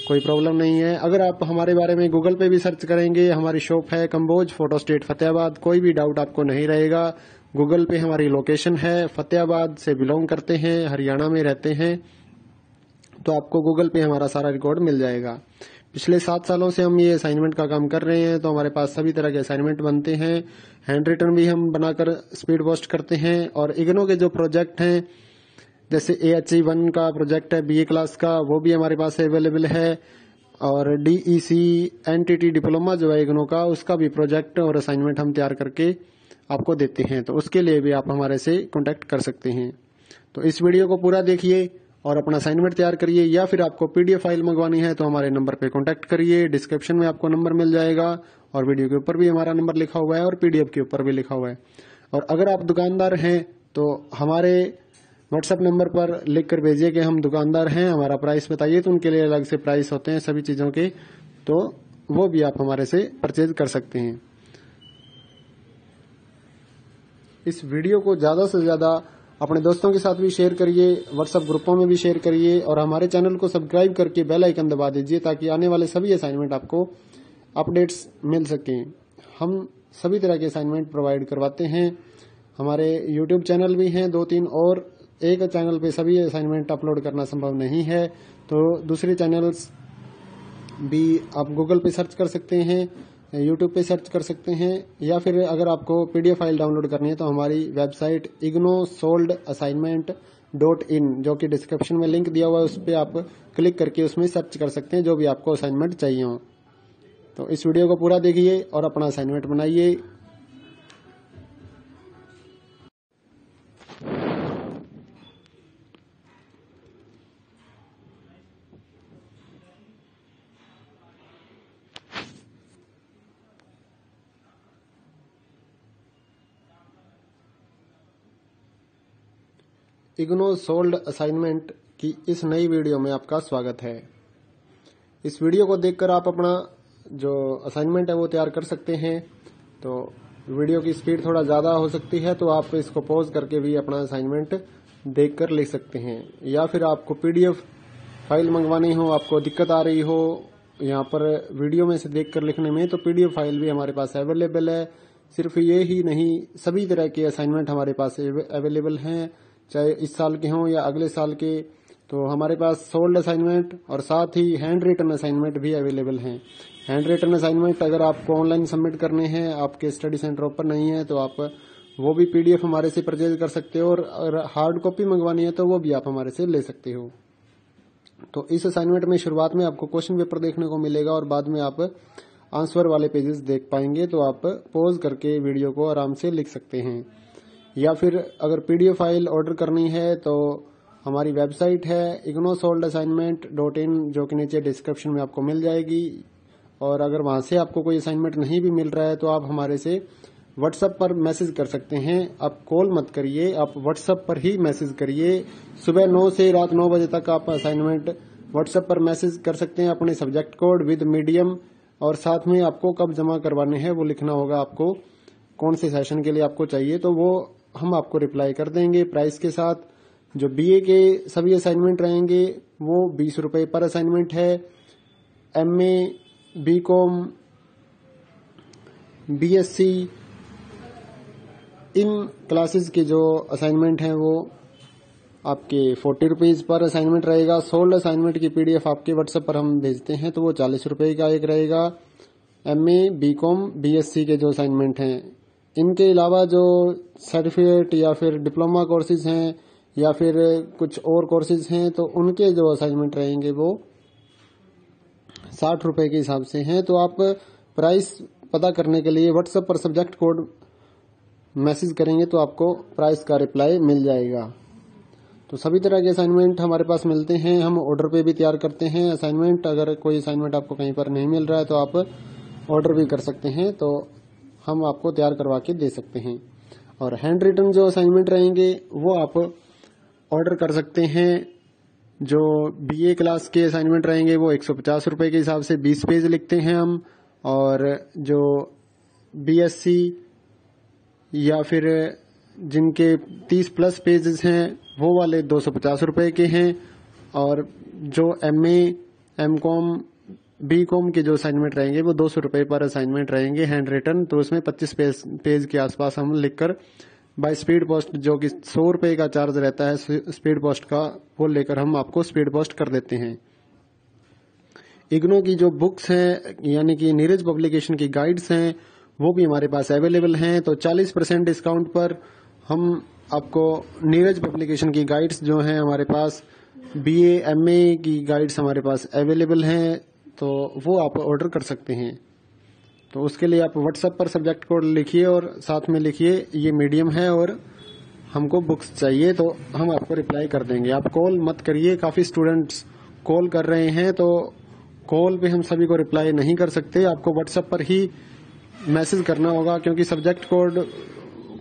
कोई प्रॉब्लम नहीं है। अगर आप हमारे बारे में गूगल पे भी सर्च करेंगे, हमारी शॉप है कंबोज, फोटो स्टेट, फतेहाबाद, कोई भी डाउट आपको नहीं रहेगा। गूगल पे हमारी लोकेशन है, फतेहाबाद से बिलोंग करते हैं, हरियाणा में रहते हैं, तो आपको गूगल पे हमारा सारा रिकॉर्ड मिल जाएगा। पिछले 7 सालों से हम ये असाइनमेंट का काम कर रहे हैं, तो हमारे पास सभी तरह के असाइनमेंट बनते हैं। हैंड रिटन भी हम बनाकर स्पीड पोस्ट करते हैं। और इग्नो के जो प्रोजेक्ट हैं, जैसे AHE1 का प्रोजेक्ट है बीए क्लास का, वो भी हमारे पास अवेलेबल है। और DEC NTT डिप्लोमा जो है इग्नो का, उसका भी प्रोजेक्ट और असाइनमेंट हम तैयार करके आपको देते हैं, तो उसके लिए भी आप हमारे से कॉन्टेक्ट कर सकते हैं। तो इस वीडियो को पूरा देखिए और अपना असाइनमेंट तैयार करिए, या फिर आपको PDF फाइल मंगवानी है तो हमारे नंबर पे कॉन्टेक्ट करिए। डिस्क्रिप्शन में आपको नंबर मिल जाएगा और वीडियो के ऊपर भी हमारा नंबर लिखा हुआ है और PDF के ऊपर भी लिखा हुआ है। और अगर आप दुकानदार हैं तो हमारे व्हाट्सएप नंबर पर लिख कर भेजिए कि हम दुकानदार हैं, हमारा प्राइस बताइए, तो उनके लिए अलग से प्राइस होते हैं सभी चीजों के, तो वो भी आप हमारे से परचेज कर सकते हैं। इस वीडियो को ज्यादा से ज्यादा अपने दोस्तों के साथ भी शेयर करिए, व्हाट्सएप ग्रुपों में भी शेयर करिए, और हमारे चैनल को सब्सक्राइब करके बेल आइकन दबा दीजिए ताकि आने वाले सभी असाइनमेंट आपको अपडेट्स मिल सकें। हम सभी तरह के असाइनमेंट प्रोवाइड करवाते हैं। हमारे YouTube चैनल भी हैं 2-3, और एक चैनल पे सभी असाइनमेंट अपलोड करना संभव नहीं है, तो दूसरे चैनल्स भी आप गूगल पे सर्च कर सकते हैं। यूट्यूब पे सर्च कर सकते हैं, या फिर अगर आपको पीडीएफ फाइल डाउनलोड करनी है तो हमारी वेबसाइट ignosoldassignment.in जो कि डिस्क्रिप्शन में लिंक दिया हुआ है, उस पर आप क्लिक करके उसमें सर्च कर सकते हैं जो भी आपको असाइनमेंट चाहिए हो। तो इस वीडियो को पूरा देखिए और अपना असाइनमेंट बनाइए। इग्नो सोल्ड असाइनमेंट की इस नई वीडियो में आपका स्वागत है। इस वीडियो को देखकर आप अपना जो असाइनमेंट है वो तैयार कर सकते हैं। तो वीडियो की स्पीड थोड़ा ज़्यादा हो सकती है, तो आप इसको पॉज करके भी अपना असाइनमेंट देखकर लिख सकते हैं। या फिर आपको पीडीएफ फाइल मंगवानी हो, आपको दिक्कत आ रही हो यहाँ पर वीडियो में से देखकर लिखने में, तो पीडीएफ फाइल भी हमारे पास अवेलेबल है। सिर्फ ये ही नहीं, सभी तरह के असाइनमेंट हमारे पास अवेलेबल हैं, चाहे इस साल के हों या अगले साल के। तो हमारे पास सोल्ड असाइनमेंट और साथ ही हैंड रिटन असाइनमेंट भी अवेलेबल हैं। हैंड रिटन असाइनमेंट अगर आपको ऑनलाइन सबमिट करने हैं, आपके स्टडी सेंटर ओपन नहीं है, तो आप वो भी पीडीएफ हमारे से परचेज कर सकते हो, और अगर हार्ड कॉपी मंगवानी है तो वो भी आप हमारे से ले सकते हो। तो इस असाइनमेंट में शुरुआत में आपको क्वेश्चन पेपर देखने को मिलेगा और बाद में आप आंसर वाले पेजेस देख पाएंगे। तो आप पॉज करके वीडियो को आराम से लिख सकते हैं। या फिर अगर पीडीएफ फाइल ऑर्डर करनी है तो हमारी वेबसाइट है ignosoldassignment.in जो कि नीचे डिस्क्रिप्शन में आपको मिल जाएगी। और अगर वहां से आपको कोई असाइनमेंट नहीं भी मिल रहा है तो आप हमारे से व्हाट्सएप पर मैसेज कर सकते हैं। आप कॉल मत करिए, आप व्हाट्सएप पर ही मैसेज करिए। सुबह 9 से रात 9 बजे तक आप असाइनमेंट व्हाट्सएप पर मैसेज कर सकते हैं अपने सब्जेक्ट कोड विद मीडियम, और साथ में आपको कब जमा करवाने हैं वो लिखना होगा, आपको कौन से सेशन के लिए आपको चाहिए, तो वो हम आपको रिप्लाई कर देंगे प्राइस के साथ। जो बीए के सभी असाइनमेंट रहेंगे वो 20 रुपए पर असाइनमेंट है। एमए, बीकॉम, बीएससी इन क्लासेस के जो असाइनमेंट हैं वो आपके 40 रुपीज पर असाइनमेंट रहेगा। सोल्ड असाइनमेंट की पीडीएफ आपके व्हाट्सएप पर हम भेजते हैं तो वो 40 रुपए का एक रहेगा। एमए, बीकॉम, बीएससी के जो असाइनमेंट हैं, इनके अलावा जो सर्टिफिकेट या फिर डिप्लोमा कोर्सेज हैं या फिर कुछ और कोर्सेज हैं, तो उनके जो असाइनमेंट रहेंगे वो 60 रुपए के हिसाब से हैं। तो आप प्राइस पता करने के लिए व्हाट्सएप पर सब्जेक्ट कोड मैसेज करेंगे तो आपको प्राइस का रिप्लाई मिल जाएगा। तो सभी तरह के असाइनमेंट हमारे पास मिलते हैं, हम ऑर्डर पे भी तैयार करते हैं असाइनमेंट। अगर कोई असाइनमेंट आपको कहीं पर नहीं मिल रहा है तो आप ऑर्डर भी कर सकते हैं, तो हम आपको तैयार करवा के दे सकते हैं। और हैंड रिटन जो असाइनमेंट रहेंगे वो आप ऑर्डर कर सकते हैं। जो बीए क्लास के असाइनमेंट रहेंगे वो 150 रुपए के हिसाब से 20 पेज लिखते हैं हम, और जो बीएससी या फिर जिनके 30 प्लस पेजेस हैं वो वाले 250 रुपए के हैं। और जो एमए, एमकॉम, बीकॉम के जो असाइनमेंट रहेंगे वो 200 रुपए पर असाइनमेंट रहेंगे हैंड रिटन। तो उसमें 25 पेज के आसपास हम लिखकर बाय स्पीड पोस्ट, जो कि 100 रुपए का चार्ज रहता है स्पीड पोस्ट का, वो लेकर हम आपको स्पीड पोस्ट कर देते हैं। इग्नो की जो बुक्स हैं यानी कि नीरज पब्लिकेशन की गाइड्स हैं वो भी हमारे पास अवेलेबल हैं। तो 40% डिस्काउंट पर हम आपको नीरज पब्लिकेशन की गाइड्स जो हैं हमारे पास, बीए, एमए की गाइड्स हमारे पास अवेलेबल हैं, तो वो आप ऑर्डर कर सकते हैं। तो उसके लिए आप व्हाट्सएप पर सब्जेक्ट कोड लिखिए और साथ में लिखिए ये मीडियम है और हमको बुक्स चाहिए, तो हम आपको रिप्लाई कर देंगे। आप कॉल मत करिए, काफी स्टूडेंट्स कॉल कर रहे हैं, तो कॉल पे हम सभी को रिप्लाई नहीं कर सकते। आपको व्हाट्सएप पर ही मैसेज करना होगा, क्योंकि सब्जेक्ट कोड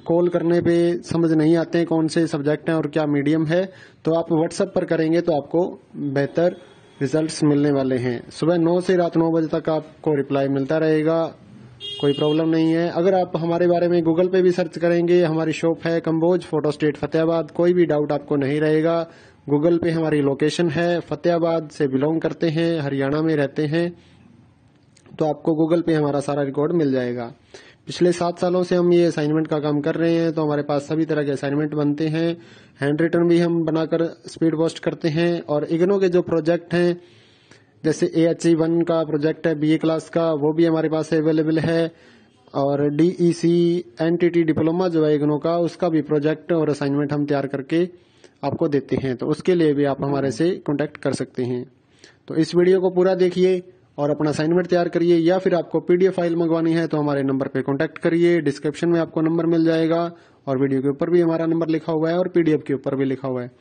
कॉल करने पे समझ नहीं आते हैं कौन से सब्जेक्ट हैं और क्या मीडियम है। तो आप व्हाट्सएप पर करेंगे तो आपको बेहतर रिजल्ट्स मिलने वाले हैं। सुबह 9 से रात 9 बजे तक आपको रिप्लाई मिलता रहेगा, कोई प्रॉब्लम नहीं है। अगर आप हमारे बारे में गूगल पे भी सर्च करेंगे, हमारी शॉप है कंबोज, फोटो स्टेट, फतेहाबाद, कोई भी डाउट आपको नहीं रहेगा। गूगल पे हमारी लोकेशन है, फतेहाबाद से बिलोंग करते हैं, हरियाणा में रहते हैं, तो आपको गूगल पे हमारा सारा रिकॉर्ड मिल जाएगा। पिछले 7 सालों से हम ये असाइनमेंट का काम कर रहे हैं, तो हमारे पास सभी तरह के असाइनमेंट बनते हैं। हैंड रिटन भी हम बनाकर स्पीड पोस्ट करते हैं। और इग्नो के जो प्रोजेक्ट हैं जैसे AHE1 का प्रोजेक्ट है BA क्लास का, वो भी हमारे पास अवेलेबल है। और DEC NTT डिप्लोमा जो है इग्नो का, उसका भी प्रोजेक्ट और असाइनमेंट हम तैयार करके आपको देते हैं। तो उसके लिए भी आप हमारे से कांटेक्ट कर सकते हैं। तो इस वीडियो को पूरा देखिए और अपना असाइनमेंट तैयार करिए, या फिर आपको PDF फाइल मंगवानी है तो हमारे नंबर पे कांटेक्ट करिए। डिस्क्रिप्शन में आपको नंबर मिल जाएगा और वीडियो के ऊपर भी हमारा नंबर लिखा हुआ है और PDF के ऊपर भी लिखा हुआ है।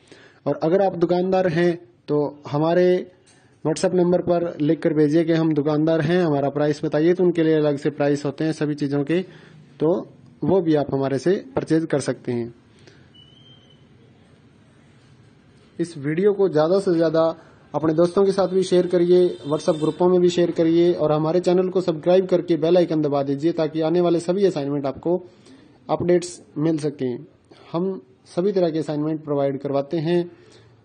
और अगर आप दुकानदार हैं तो हमारे WhatsApp नंबर पर लिख कर भेजिए कि हम दुकानदार हैं, हमारा प्राइस बताइए, तो उनके लिए अलग से प्राइस होते हैं सभी चीज़ों के, तो वो भी आप हमारे से परचेज कर सकते हैं। इस वीडियो को ज़्यादा से ज़्यादा अपने दोस्तों के साथ भी शेयर करिए, WhatsApp ग्रुपों में भी शेयर करिए और हमारे चैनल को सब्सक्राइब करके बेल आइकन दबा दीजिए ताकि आने वाले सभी असाइनमेंट आपको अपडेट्स मिल सकें। हम सभी तरह के असाइनमेंट प्रोवाइड करवाते हैं।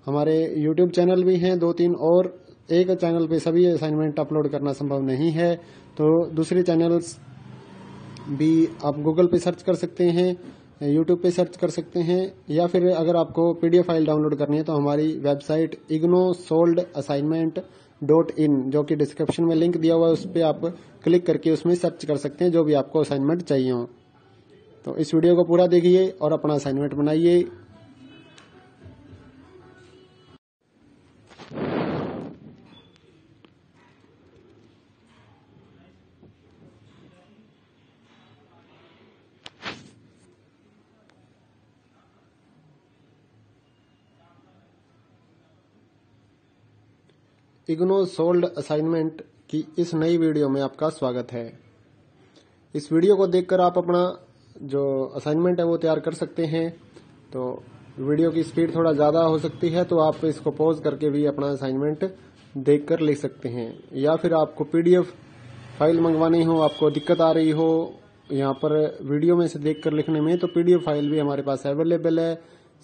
हमारे YouTube चैनल भी हैं 2-3, और एक चैनल पे सभी असाइनमेंट अपलोड करना संभव नहीं है, तो दूसरे चैनल्स भी आप गूगल पे सर्च कर सकते हैं, YouTube पे सर्च कर सकते हैं, या फिर अगर आपको PDF फाइल डाउनलोड करनी है तो हमारी वेबसाइट ignosoldassignment.in जो कि डिस्क्रिप्शन में लिंक दिया हुआ है, उस पर आप क्लिक करके उसमें सर्च कर सकते हैं जो भी आपको असाइनमेंट चाहिए हो। तो इस वीडियो को पूरा देखिए और अपना असाइनमेंट बनाइए। इग्नो सोल्ड असाइनमेंट की इस नई वीडियो में आपका स्वागत है। इस वीडियो को देखकर आप अपना जो असाइनमेंट है वो तैयार कर सकते हैं। तो वीडियो की स्पीड थोड़ा ज़्यादा हो सकती है, तो आप इसको पॉज करके भी अपना असाइनमेंट देखकर लिख सकते हैं। या फिर आपको PDF फाइल मंगवानी हो, आपको दिक्कत आ रही हो यहाँ पर वीडियो में से देखकर लिखने में, तो PDF फाइल भी हमारे पास अवेलेबल है।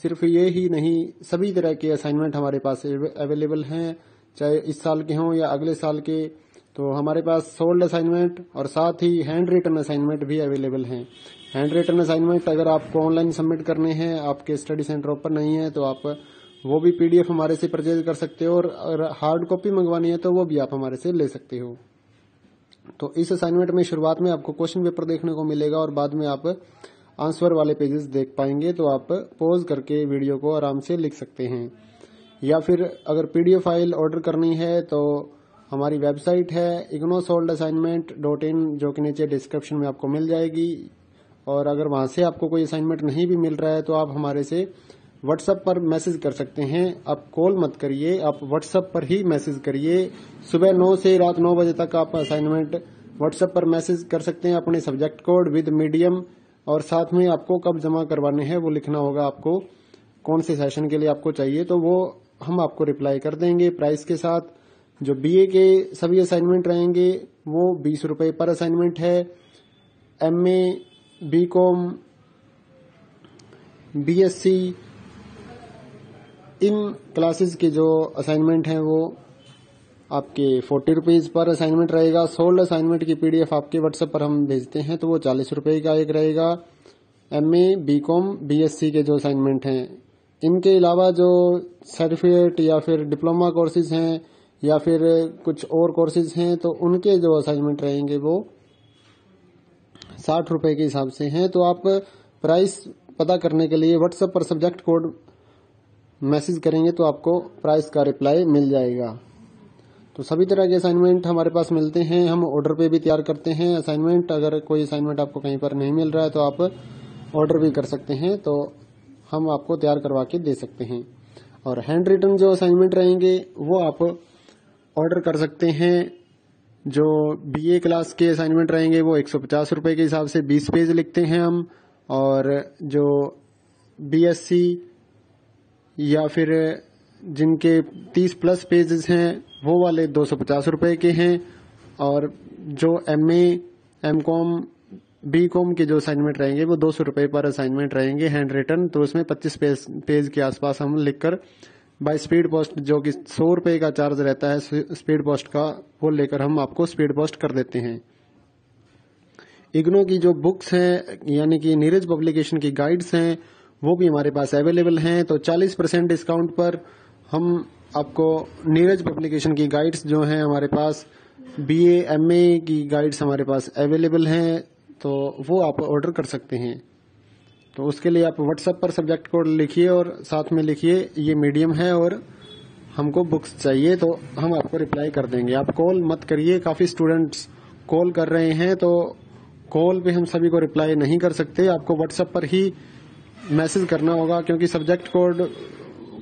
सिर्फ ये ही नहीं, सभी तरह के असाइनमेंट हमारे पास अवेलेबल हैं, चाहे इस साल के हों या अगले साल के। तो हमारे पास सोल्ड असाइनमेंट और साथ ही हैंड रिटन असाइनमेंट भी अवेलेबल हैं। हैंड रिटन असाइनमेंट अगर आपको ऑनलाइन सबमिट करने हैं, आपके स्टडी सेंटर ओपन नहीं है, तो आप वो भी PDF हमारे से परचेज कर सकते हो, और हार्ड कॉपी मंगवानी है तो वो भी आप हमारे से ले सकते हो। तो इस असाइनमेंट में शुरुआत में आपको क्वेश्चन पेपर देखने को मिलेगा और बाद में आप आंसर वाले पेजेस देख पाएंगे। तो आप पॉज करके वीडियो को आराम से लिख सकते हैं। या फिर अगर PDF फाइल ऑर्डर करनी है तो हमारी वेबसाइट है ignosoldassignment.in जो कि नीचे डिस्क्रिप्शन में आपको मिल जाएगी। और अगर वहां से आपको कोई असाइनमेंट नहीं भी मिल रहा है तो आप हमारे से WhatsApp पर मैसेज कर सकते हैं। आप कॉल मत करिए, आप WhatsApp पर ही मैसेज करिए। सुबह 9 से रात 9 बजे तक आप असाइनमेंट WhatsApp पर मैसेज कर सकते हैं अपने सब्जेक्ट कोड विद मीडियम, और साथ में आपको कब जमा करवाने हैं वो लिखना होगा, आपको कौन से सेशन के लिए आपको चाहिए, तो वो हम आपको रिप्लाई कर देंगे प्राइस के साथ। जो BA के सभी असाइनमेंट रहेंगे वो 20 रुपए पर असाइनमेंट है। MA, BCom, BSc इन क्लासेस के जो असाइनमेंट हैं वो आपके 40 रुपीज पर असाइनमेंट रहेगा। सोल्ड असाइनमेंट की PDF आपके WhatsApp पर हम भेजते हैं तो वो 40 रुपए का एक रहेगा। MA, BCom, BSc के जो असाइनमेंट हैं, इनके अलावा जो सर्टिफिकेट या फिर डिप्लोमा कोर्सेज हैं या फिर कुछ और कोर्सेज हैं, तो उनके जो असाइनमेंट रहेंगे वो 60 रुपए के हिसाब से हैं। तो आप प्राइस पता करने के लिए WhatsApp पर सब्जेक्ट कोड मैसेज करेंगे तो आपको प्राइस का रिप्लाई मिल जाएगा। तो सभी तरह के असाइनमेंट हमारे पास मिलते हैं, हम ऑर्डर पे भी तैयार करते हैं असाइनमेंट। अगर कोई असाइनमेंट आपको कहीं पर नहीं मिल रहा है तो आप ऑर्डर भी कर सकते हैं, तो हम आपको तैयार करवा के दे सकते हैं। और हैंड रिटन जो असाइनमेंट रहेंगे वो आप ऑर्डर कर सकते हैं। जो BA क्लास के असाइनमेंट रहेंगे वो 150 रुपए के हिसाब से 20 पेज लिखते हैं हम, और जो BSc या फिर जिनके 30+ पेजेस हैं वो वाले 250 रुपए के हैं। और जो MA, MCom, BCom के जो असाइनमेंट रहेंगे वो 200 रुपए पर असाइनमेंट रहेंगे हैंड रिटन। तो उसमें 25 पेज के आसपास हम लिखकर बाय स्पीड पोस्ट, जो कि 100 रुपए का चार्ज रहता है स्पीड पोस्ट का, वो लेकर हम आपको स्पीड पोस्ट कर देते हैं। इग्नो की जो बुक्स हैं यानी कि नीरज पब्लिकेशन की गाइड्स हैं वो भी हमारे पास अवेलेबल हैं। तो 40% डिस्काउंट पर हम आपको नीरज पब्लिकेशन की गाइड्स जो हैं हमारे पास, BA MA की गाइड्स हमारे पास अवेलेबल हैं, तो वो आप ऑर्डर कर सकते हैं। तो उसके लिए आप व्हाट्सएप पर सब्जेक्ट कोड लिखिए और साथ में लिखिए ये मीडियम है और हमको बुक्स चाहिए, तो हम आपको रिप्लाई कर देंगे। आप कॉल मत करिए, काफी स्टूडेंट्स कॉल कर रहे हैं, तो कॉल पे हम सभी को रिप्लाई नहीं कर सकते। आपको व्हाट्सएप पर ही मैसेज करना होगा, क्योंकि सब्जेक्ट कोड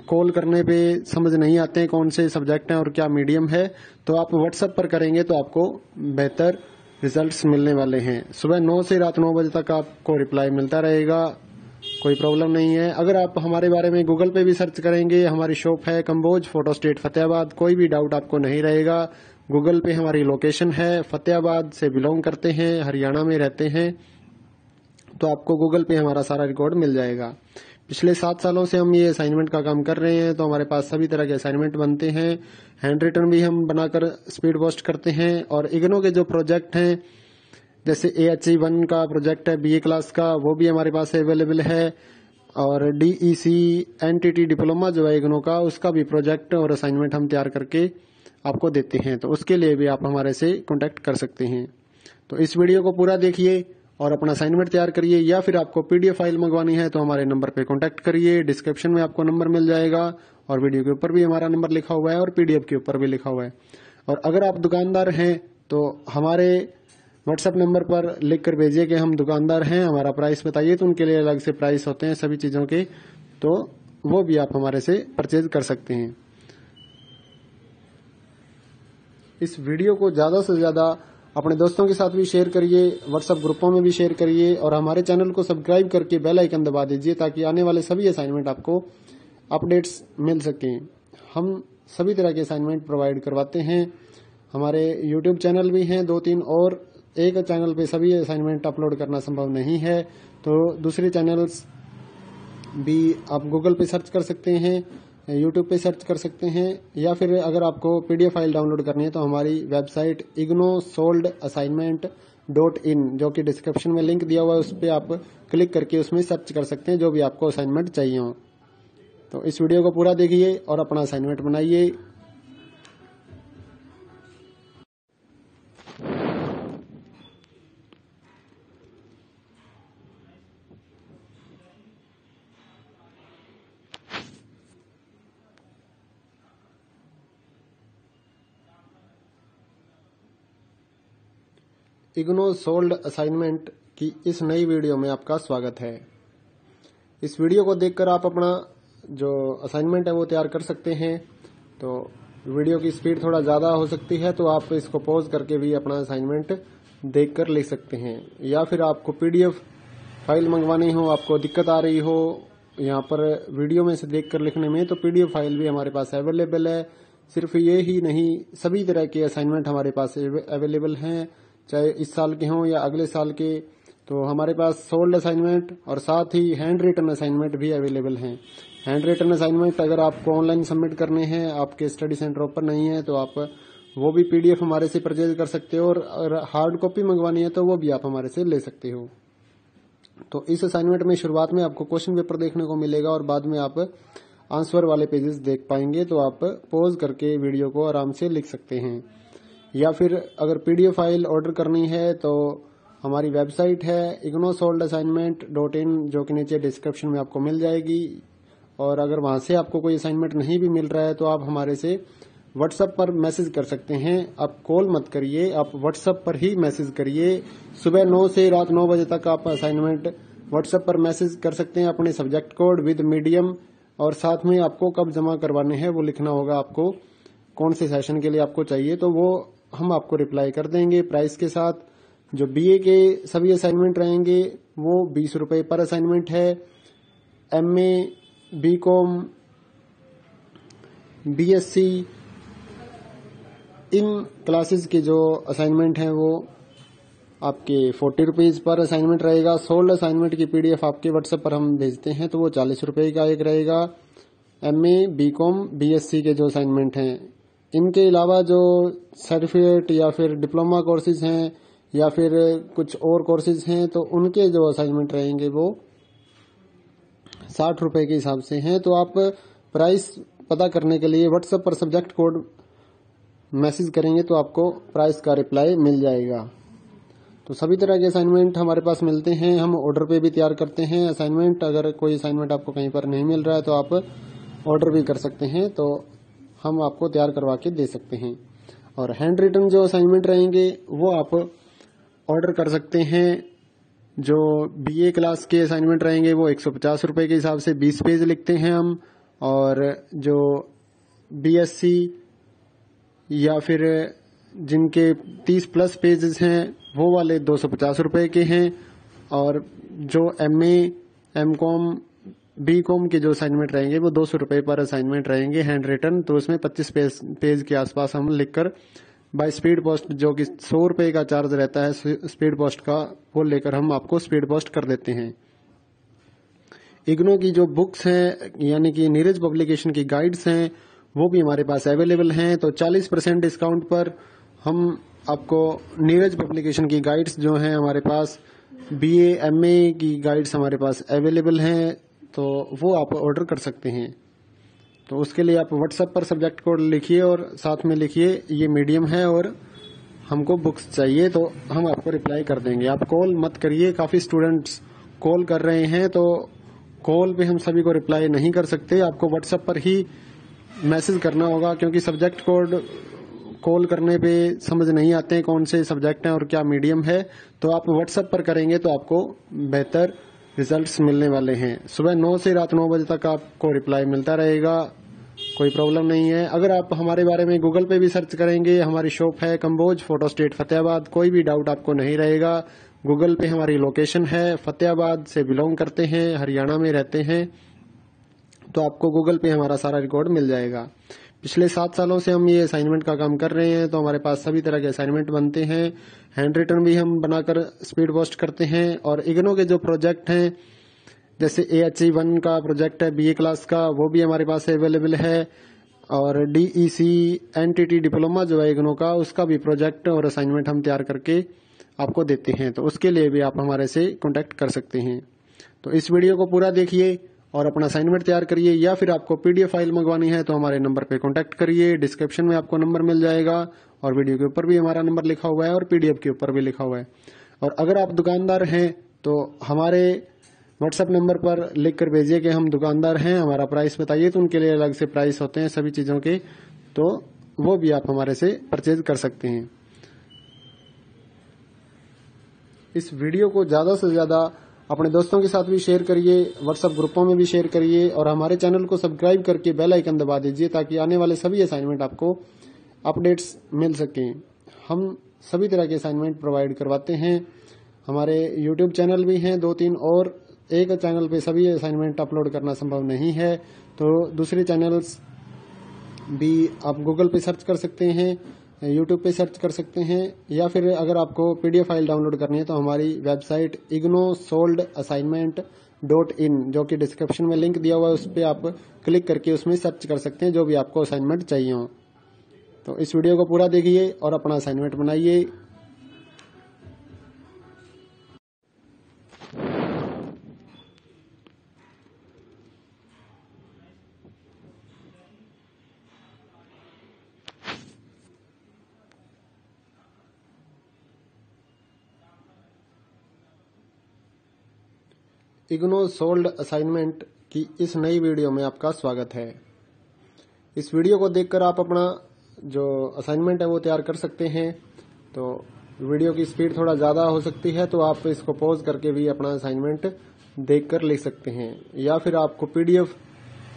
कॉल करने पे समझ नहीं आते हैं कौन से सब्जेक्ट हैं और क्या मीडियम है। तो आप व्हाट्सएप पर करेंगे तो आपको बेहतर रिजल्ट्स मिलने वाले हैं। सुबह 9 से रात 9 बजे तक आपको रिप्लाई मिलता रहेगा, कोई प्रॉब्लम नहीं है। अगर आप हमारे बारे में गूगल पे भी सर्च करेंगे, हमारी शॉप है कंबोज फोटो स्टेट फतेहाबाद, कोई भी डाउट आपको नहीं रहेगा। गूगल पे हमारी लोकेशन है, फतेहाबाद से बिलोंग करते हैं, हरियाणा में रहते हैं, तो आपको गूगल पे हमारा सारा रिकॉर्ड मिल जाएगा। पिछले 7 सालों से हम ये असाइनमेंट का काम कर रहे हैं, तो हमारे पास सभी तरह के असाइनमेंट बनते हैं। हैंड रिटन भी हम बनाकर स्पीड पोस्ट करते हैं। और इग्नो के जो प्रोजेक्ट हैं, जैसे AHE1 का प्रोजेक्ट है BA क्लास का, वो भी हमारे पास अवेलेबल है। और DEC NTT डिप्लोमा जो है इग्नो का, उसका भी प्रोजेक्ट और असाइनमेंट हम तैयार करके आपको देते हैं, तो उसके लिए भी आप हमारे से कॉन्टेक्ट कर सकते हैं। तो इस वीडियो को पूरा देखिए और अपना असाइनमेंट तैयार करिए, या फिर आपको PDF फाइल मंगवानी है तो हमारे नंबर पे कॉन्टेक्ट करिए। डिस्क्रिप्शन में आपको नंबर मिल जाएगा और वीडियो के ऊपर भी हमारा नंबर लिखा हुआ है और PDF के ऊपर भी लिखा हुआ है। और अगर आप दुकानदार हैं तो हमारे व्हाट्सएप नंबर पर लिख कर भेजिए कि हम दुकानदार हैं, हमारा प्राइस बताइए, तो उनके लिए अलग से प्राइस होते हैं सभी चीजों के, तो वो भी आप हमारे से परचेज कर सकते हैं। इस वीडियो को ज्यादा से ज्यादा अपने दोस्तों के साथ भी शेयर करिए, व्हाट्सएप ग्रुपों में भी शेयर करिए और हमारे चैनल को सब्सक्राइब करके बेल आइकन दबा दीजिए, ताकि आने वाले सभी असाइनमेंट आपको अपडेट्स मिल सकें। हम सभी तरह के असाइनमेंट प्रोवाइड करवाते हैं। हमारे YouTube चैनल भी हैं 2-3, और एक चैनल पे सभी असाइनमेंट अपलोड करना संभव नहीं है, तो दूसरे चैनल्स भी आप गूगल पे सर्च कर सकते हैं, YouTube पे सर्च कर सकते हैं, या फिर अगर आपको PDF फाइल डाउनलोड करनी है तो हमारी वेबसाइट ignosoldassignment.in, जो कि डिस्क्रिप्शन में लिंक दिया हुआ है, उस पर आप क्लिक करके उसमें सर्च कर सकते हैं जो भी आपको असाइनमेंट चाहिए हो। तो इस वीडियो को पूरा देखिए और अपना असाइनमेंट बनाइए। इग्नो सोल्ड असाइनमेंट की इस नई वीडियो में आपका स्वागत है। इस वीडियो को देखकर आप अपना जो असाइनमेंट है वो तैयार कर सकते हैं। तो वीडियो की स्पीड थोड़ा ज्यादा हो सकती है, तो आप इसको पॉज करके भी अपना असाइनमेंट देखकर लिख सकते हैं। या फिर आपको PDF फाइल मंगवानी हो, आपको दिक्कत आ रही हो यहाँ पर वीडियो में से देखकर लिखने में, तो PDF फाइल भी हमारे पास अवेलेबल है। सिर्फ ये ही नहीं, सभी तरह के असाइनमेंट हमारे पास अवेलेबल हैं, चाहे इस साल के हों या अगले साल के। तो हमारे पास सोल्ड असाइनमेंट और साथ ही हैंड रिटन असाइनमेंट भी अवेलेबल हैं। हैंड रिटन असाइनमेंट अगर आपको ऑनलाइन सबमिट करने हैं, आपके स्टडी सेंटर ओपन नहीं है, तो आप वो भी PDF हमारे से परचेज कर सकते हो, और अगर हार्ड कॉपी मंगवानी है तो वो भी आप हमारे से ले सकते हो। तो इस असाइनमेंट में शुरुआत में आपको क्वेश्चन पेपर देखने को मिलेगा और बाद में आप आंसर वाले पेजेस देख पाएंगे, तो आप पॉज करके वीडियो को आराम से लिख सकते हैं। या फिर अगर PDF फाइल ऑर्डर करनी है तो हमारी वेबसाइट है ignosoldassignment.in, जो कि नीचे डिस्क्रिप्शन में आपको मिल जाएगी। और अगर वहां से आपको कोई असाइनमेंट नहीं भी मिल रहा है तो आप हमारे से व्हाट्सएप पर मैसेज कर सकते हैं। आप कॉल मत करिए, आप व्हाट्सएप पर ही मैसेज करिए। सुबह 9 से रात 9 बजे तक आप असाइनमेंट व्हाट्सएप पर मैसेज कर सकते हैं अपने सब्जेक्ट कोड विद मीडियम, और साथ में आपको कब जमा करवाने हैं वो लिखना होगा, आपको कौन से सेशन के लिए आपको चाहिए, तो वो हम आपको रिप्लाई कर देंगे प्राइस के साथ। जो BA के सभी असाइनमेंट रहेंगे वो 20 रुपए पर असाइनमेंट है। MA, BCom, BSc इन क्लासेस के जो असाइनमेंट हैं वो आपके 40 रुपीज पर असाइनमेंट रहेगा। सोल्ड असाइनमेंट की PDF आपके व्हाट्सएप पर हम भेजते हैं तो वो 40 रुपए का एक रहेगा। MA, BCom, BSc के जो असाइनमेंट हैं, इनके अलावा जो सर्टिफिकेट या फिर डिप्लोमा कोर्सेज हैं या फिर कुछ और कोर्सेज हैं, तो उनके जो असाइनमेंट रहेंगे वो 60 रुपए के हिसाब से हैं। तो आप प्राइस पता करने के लिए व्हाट्सएप पर सब्जेक्ट कोड मैसेज करेंगे तो आपको प्राइस का रिप्लाई मिल जाएगा। तो सभी तरह के असाइनमेंट हमारे पास मिलते हैं, हम ऑर्डर पे भी तैयार करते हैं असाइनमेंट। अगर कोई असाइनमेंट आपको कहीं पर नहीं मिल रहा है तो आप ऑर्डर भी कर सकते हैं, तो हम आपको तैयार करवा के दे सकते हैं। और हैंड रिटन जो असाइनमेंट रहेंगे वो आप ऑर्डर कर सकते हैं। जो बीए क्लास के असाइनमेंट रहेंगे वो 150 रुपए के हिसाब से 20 पेज लिखते हैं हम, और जो बीएससी या फिर जिनके 30 प्लस पेजेस हैं वो वाले 250 रुपए के हैं, और जो एमए, एमकॉम, बीकॉम के जो असाइनमेंट रहेंगे वो 200 रुपए पर असाइनमेंट रहेंगे हैंड रिटन। तो उसमें 25 पेज के आसपास हम लिखकर बाय स्पीड पोस्ट, जो कि 100 रुपए का चार्ज रहता है स्पीड पोस्ट का, वो लेकर हम आपको स्पीड पोस्ट कर देते हैं। इग्नो की जो बुक्स हैं यानी कि नीरज पब्लिकेशन की गाइड्स हैं वो भी हमारे पास अवेलेबल हैं। तो 40% डिस्काउंट पर हम आपको नीरज पब्लिकेशन की गाइड्स जो हैं हमारे पास, बीए एमए की गाइड्स हमारे पास अवेलेबल हैं, तो वो आप ऑर्डर कर सकते हैं। तो उसके लिए आप व्हाट्सएप पर सब्जेक्ट कोड लिखिए और साथ में लिखिए ये मीडियम है और हमको बुक्स चाहिए, तो हम आपको रिप्लाई कर देंगे। आप कॉल मत करिए, काफी स्टूडेंट्स कॉल कर रहे हैं, तो कॉल पे हम सभी को रिप्लाई नहीं कर सकते। आपको व्हाट्सएप पर ही मैसेज करना होगा, क्योंकि सब्जेक्ट कोड कॉल करने पे समझ नहीं आते हैं कौन से सब्जेक्ट हैं और क्या मीडियम है। तो आप व्हाट्सएप पर करेंगे तो आपको बेहतर रिजल्ट्स मिलने वाले हैं। सुबह 9 से रात 9 बजे तक आपको रिप्लाई मिलता रहेगा, कोई प्रॉब्लम नहीं है। अगर आप हमारे बारे में गूगल पे भी सर्च करेंगे, हमारी शॉप है कंबोज फोटो स्टेट फतेहाबाद, कोई भी डाउट आपको नहीं रहेगा। गूगल पे हमारी लोकेशन है, फतेहाबाद से बिलोंग करते हैं, हरियाणा में रहते हैं, तो आपको गूगल पे हमारा सारा रिकॉर्ड मिल जाएगा। पिछले 7 सालों से हम ये असाइनमेंट का काम कर रहे हैं, तो हमारे पास सभी तरह के असाइनमेंट बनते हैं। हैंड रिटन भी हम बनाकर स्पीड पोस्ट करते हैं। और इग्नो के जो प्रोजेक्ट हैं, जैसे AHE1 का प्रोजेक्ट है बीए क्लास का, वो भी हमारे पास अवेलेबल है। और DEC NTT डिप्लोमा जो है इग्नो का, उसका भी प्रोजेक्ट और असाइनमेंट हम तैयार करके आपको देते हैं, तो उसके लिए भी आप हमारे से कॉन्टेक्ट कर सकते हैं। तो इस वीडियो को पूरा देखिए और अपना असाइनमेंट तैयार करिए, या फिर आपको PDF फाइल मंगवानी है तो हमारे नंबर पे कॉन्टेक्ट करिए। डिस्क्रिप्शन में आपको नंबर मिल जाएगा और वीडियो के ऊपर भी हमारा नंबर लिखा हुआ है और PDF के ऊपर भी लिखा हुआ है। और अगर आप दुकानदार हैं तो हमारे व्हाट्सएप नंबर पर लिख कर भेजिए कि हम दुकानदार हैं, हमारा प्राइस बताइए, तो उनके लिए अलग से प्राइस होते हैं सभी चीजों के, तो वो भी आप हमारे से परचेज कर सकते हैं। इस वीडियो को ज्यादा से ज्यादा अपने दोस्तों के साथ भी शेयर करिए, व्हाट्सएप ग्रुपों में भी शेयर करिए, और हमारे चैनल को सब्सक्राइब करके बेल आइकन दबा दीजिए ताकि आने वाले सभी असाइनमेंट आपको अपडेट्स मिल सकें। हम सभी तरह के असाइनमेंट प्रोवाइड करवाते हैं। हमारे YouTube चैनल भी हैं 2-3, और एक चैनल पे सभी असाइनमेंट अपलोड करना संभव नहीं है, तो दूसरे चैनल्स भी आप गूगल पे सर्च कर सकते हैं, YouTube पे सर्च कर सकते हैं, या फिर अगर आपको PDF फाइल डाउनलोड करनी है तो हमारी वेबसाइट ignosoldassignment.in, जो कि डिस्क्रिप्शन में लिंक दिया हुआ है, उस पर आप क्लिक करके उसमें सर्च कर सकते हैं जो भी आपको असाइनमेंट चाहिए हो। तो इस वीडियो को पूरा देखिए और अपना असाइनमेंट बनाइए। इग्नो सोल्ड असाइनमेंट की इस नई वीडियो में आपका स्वागत है। इस वीडियो को देखकर आप अपना जो असाइनमेंट है वो तैयार कर सकते हैं। तो वीडियो की स्पीड थोड़ा ज्यादा हो सकती है, तो आप इसको पॉज करके भी अपना असाइनमेंट देखकर लिख सकते हैं। या फिर आपको PDF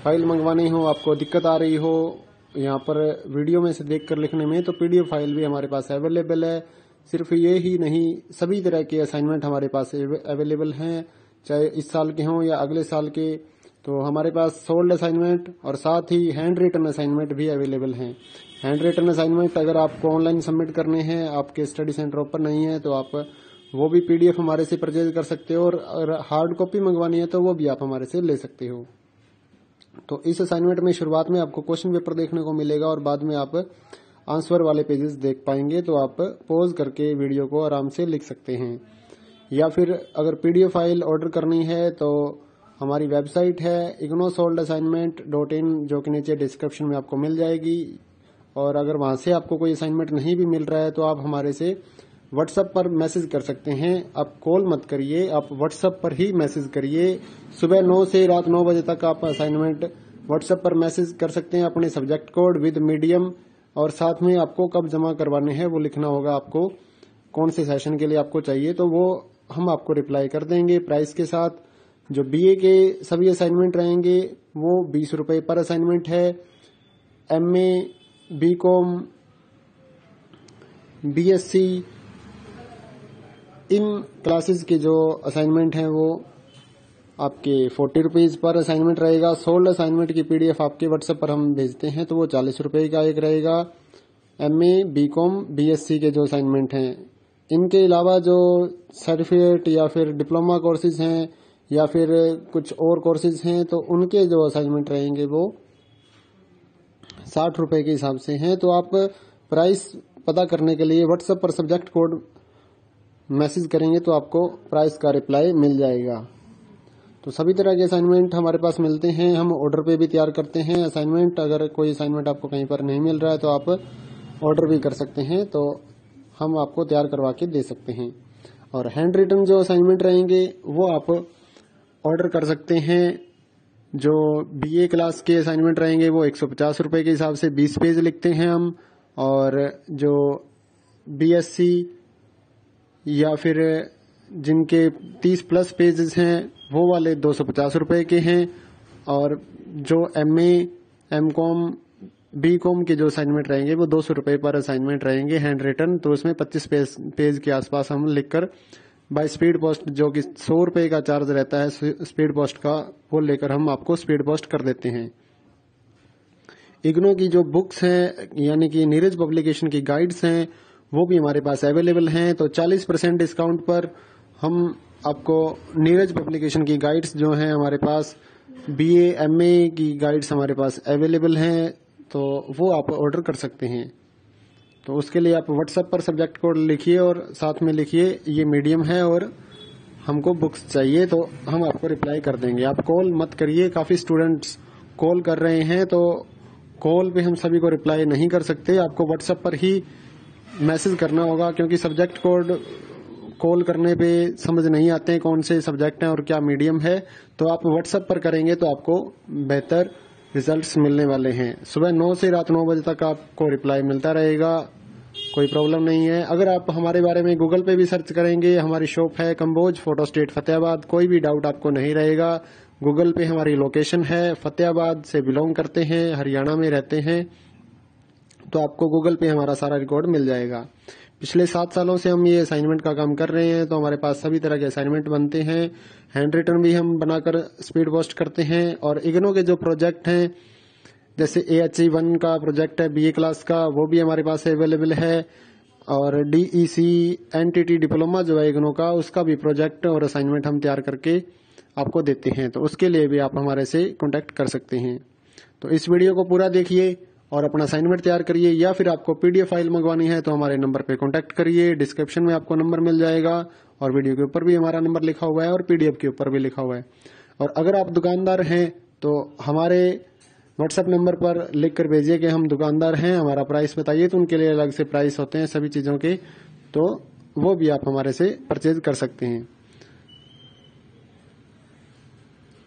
फाइल मंगवानी हो, आपको दिक्कत आ रही हो यहाँ पर वीडियो में से देखकर लिखने में, तो PDF फाइल भी हमारे पास अवेलेबल है। सिर्फ ये ही नहीं, सभी तरह के असाइनमेंट हमारे पास अवेलेबल हैं, चाहे इस साल के हों या अगले साल के। तो हमारे पास सोल्ड असाइनमेंट और साथ ही हैंड रिटन असाइनमेंट भी अवेलेबल हैं। हैंड रिटन असाइनमेंट अगर आपको ऑनलाइन सबमिट करने हैं, आपके स्टडी सेंटर ओपन नहीं है, तो आप वो भी PDF हमारे से परचेज कर सकते हो, और हार्ड कॉपी मंगवानी है तो वो भी आप हमारे से ले सकते हो। तो इस असाइनमेंट में शुरुआत में आपको क्वेश्चन पेपर देखने को मिलेगा और बाद में आप आंसर वाले पेजेस देख पाएंगे, तो आप पॉज करके वीडियो को आराम से लिख सकते हैं। या फिर अगर PDF फाइल ऑर्डर करनी है तो हमारी वेबसाइट है ignosoldassignment.in, जो कि नीचे डिस्क्रिप्शन में आपको मिल जाएगी। और अगर वहां से आपको कोई असाइनमेंट नहीं भी मिल रहा है तो आप हमारे से व्हाट्सएप पर मैसेज कर सकते हैं। आप कॉल मत करिए, आप व्हाट्सएप पर ही मैसेज करिए। सुबह 9 से रात 9 बजे तक आप असाइनमेंट व्हाट्सएप पर मैसेज कर सकते हैं अपने सब्जेक्ट कोड विद मीडियम, और साथ में आपको कब जमा करवाने हैं वो लिखना होगा, आपको कौन से सेशन के लिए आपको चाहिए, तो वो हम आपको रिप्लाई कर देंगे प्राइस के साथ। जो बीए के सभी असाइनमेंट रहेंगे वो 20 रुपए पर असाइनमेंट है। एमए, बीकॉम, बीएससी, इन क्लासेस के जो असाइनमेंट हैं वो आपके 40 रुपीज पर असाइनमेंट रहेगा। सोल्ड असाइनमेंट की पीडीएफ आपके व्हाट्सएप पर हम भेजते हैं तो वो 40 रुपए का एक रहेगा। एमए, बीकॉम, बीएससी के जो असाइनमेंट हैं, इनके अलावा जो सर्टिफिकेट या फिर डिप्लोमा कोर्सेज हैं या फिर कुछ और कोर्सेज हैं तो उनके जो असाइनमेंट रहेंगे वो 60 रुपए के हिसाब से हैं। तो आप प्राइस पता करने के लिए व्हाट्सएप पर सब्जेक्ट कोड मैसेज करेंगे तो आपको प्राइस का रिप्लाई मिल जाएगा। तो सभी तरह के असाइनमेंट हमारे पास मिलते हैं, हम ऑर्डर पे भी तैयार करते हैं असाइनमेंट। अगर कोई असाइनमेंट आपको कहीं पर नहीं मिल रहा है तो आप ऑर्डर भी कर सकते हैं, तो हम आपको तैयार करवा के दे सकते हैं। और हैंड रिटन जो असाइनमेंट रहेंगे वो आप ऑर्डर कर सकते हैं। जो बीए क्लास के असाइनमेंट रहेंगे वो 150 रुपए के हिसाब से 20 पेज लिखते हैं हम, और जो बीएससी या फिर जिनके 30 प्लस पेजेस हैं वो वाले 250 रुपए के हैं। और जो एमए, एमकॉम, बीकॉम के जो असाइनमेंट रहेंगे वो 200 रुपए पर असाइनमेंट रहेंगे हैंड रिटन। तो उसमें 25 पेज के आसपास हम लिखकर बाय स्पीड पोस्ट, जो कि 100 रुपए का चार्ज रहता है स्पीड पोस्ट का, वो लेकर हम आपको स्पीड पोस्ट कर देते हैं। इग्नो की जो बुक्स हैं यानी कि नीरज पब्लिकेशन की गाइड्स हैं वो भी हमारे पास अवेलेबल हैं। तो 40% डिस्काउंट पर हम आपको नीरज पब्लिकेशन की गाइड्स जो हैं हमारे पास, बीए, एमए की गाइड्स हमारे पास अवेलेबल हैं, तो वो आप ऑर्डर कर सकते हैं। तो उसके लिए आप व्हाट्सएप पर सब्जेक्ट कोड लिखिए और साथ में लिखिए ये मीडियम है और हमको बुक्स चाहिए, तो हम आपको रिप्लाई कर देंगे। आप कॉल मत करिए, काफी स्टूडेंट्स कॉल कर रहे हैं तो कॉल पे हम सभी को रिप्लाई नहीं कर सकते, आपको व्हाट्सएप पर ही मैसेज करना होगा, क्योंकि सब्जेक्ट कोड कॉल करने पे समझ नहीं आते हैं कौन से सब्जेक्ट हैं और क्या मीडियम है। तो आप व्हाट्सएप पर करेंगे तो आपको बेहतर रिजल्ट्स मिलने वाले हैं। सुबह 9 से रात 9 बजे तक आपको रिप्लाई मिलता रहेगा, कोई प्रॉब्लम नहीं है। अगर आप हमारे बारे में गूगल पे भी सर्च करेंगे, हमारी शॉप है कंबोज फोटो स्टेट फतेहाबाद, कोई भी डाउट आपको नहीं रहेगा। गूगल पे हमारी लोकेशन है, फतेहाबाद से बिलोंग करते हैं, हरियाणा में रहते हैं, तो आपको गूगल पे हमारा सारा रिकॉर्ड मिल जाएगा। पिछले 7 सालों से हम ये असाइनमेंट का काम कर रहे हैं, तो हमारे पास सभी तरह के असाइनमेंट बनते हैं। हैंड रिटन भी हम बनाकर स्पीड पोस्ट करते हैं। और इग्नो के जो प्रोजेक्ट हैं, जैसे AHE1 का प्रोजेक्ट है बीए क्लास का, वो भी हमारे पास अवेलेबल है। और DEC NTT डिप्लोमा जो है इग्नो का, उसका भी प्रोजेक्ट और असाइनमेंट हम तैयार करके आपको देते हैं, तो उसके लिए भी आप हमारे से कॉन्टेक्ट कर सकते हैं। तो इस वीडियो को पूरा देखिए और अपना असाइनमेंट तैयार करिए, या फिर आपको PDF फाइल मंगवानी है तो हमारे नंबर पे कॉन्टेक्ट करिए। डिस्क्रिप्शन में आपको नंबर मिल जाएगा और वीडियो के ऊपर भी हमारा नंबर लिखा हुआ है और PDF के ऊपर भी लिखा हुआ है। और अगर आप दुकानदार हैं तो हमारे व्हाट्सएप नंबर पर लिख कर भेजिए कि हम दुकानदार हैं, हमारा प्राइस बताइए, तो उनके लिए अलग से प्राइस होते हैं सभी चीजों के, तो वो भी आप हमारे से परचेज कर सकते हैं।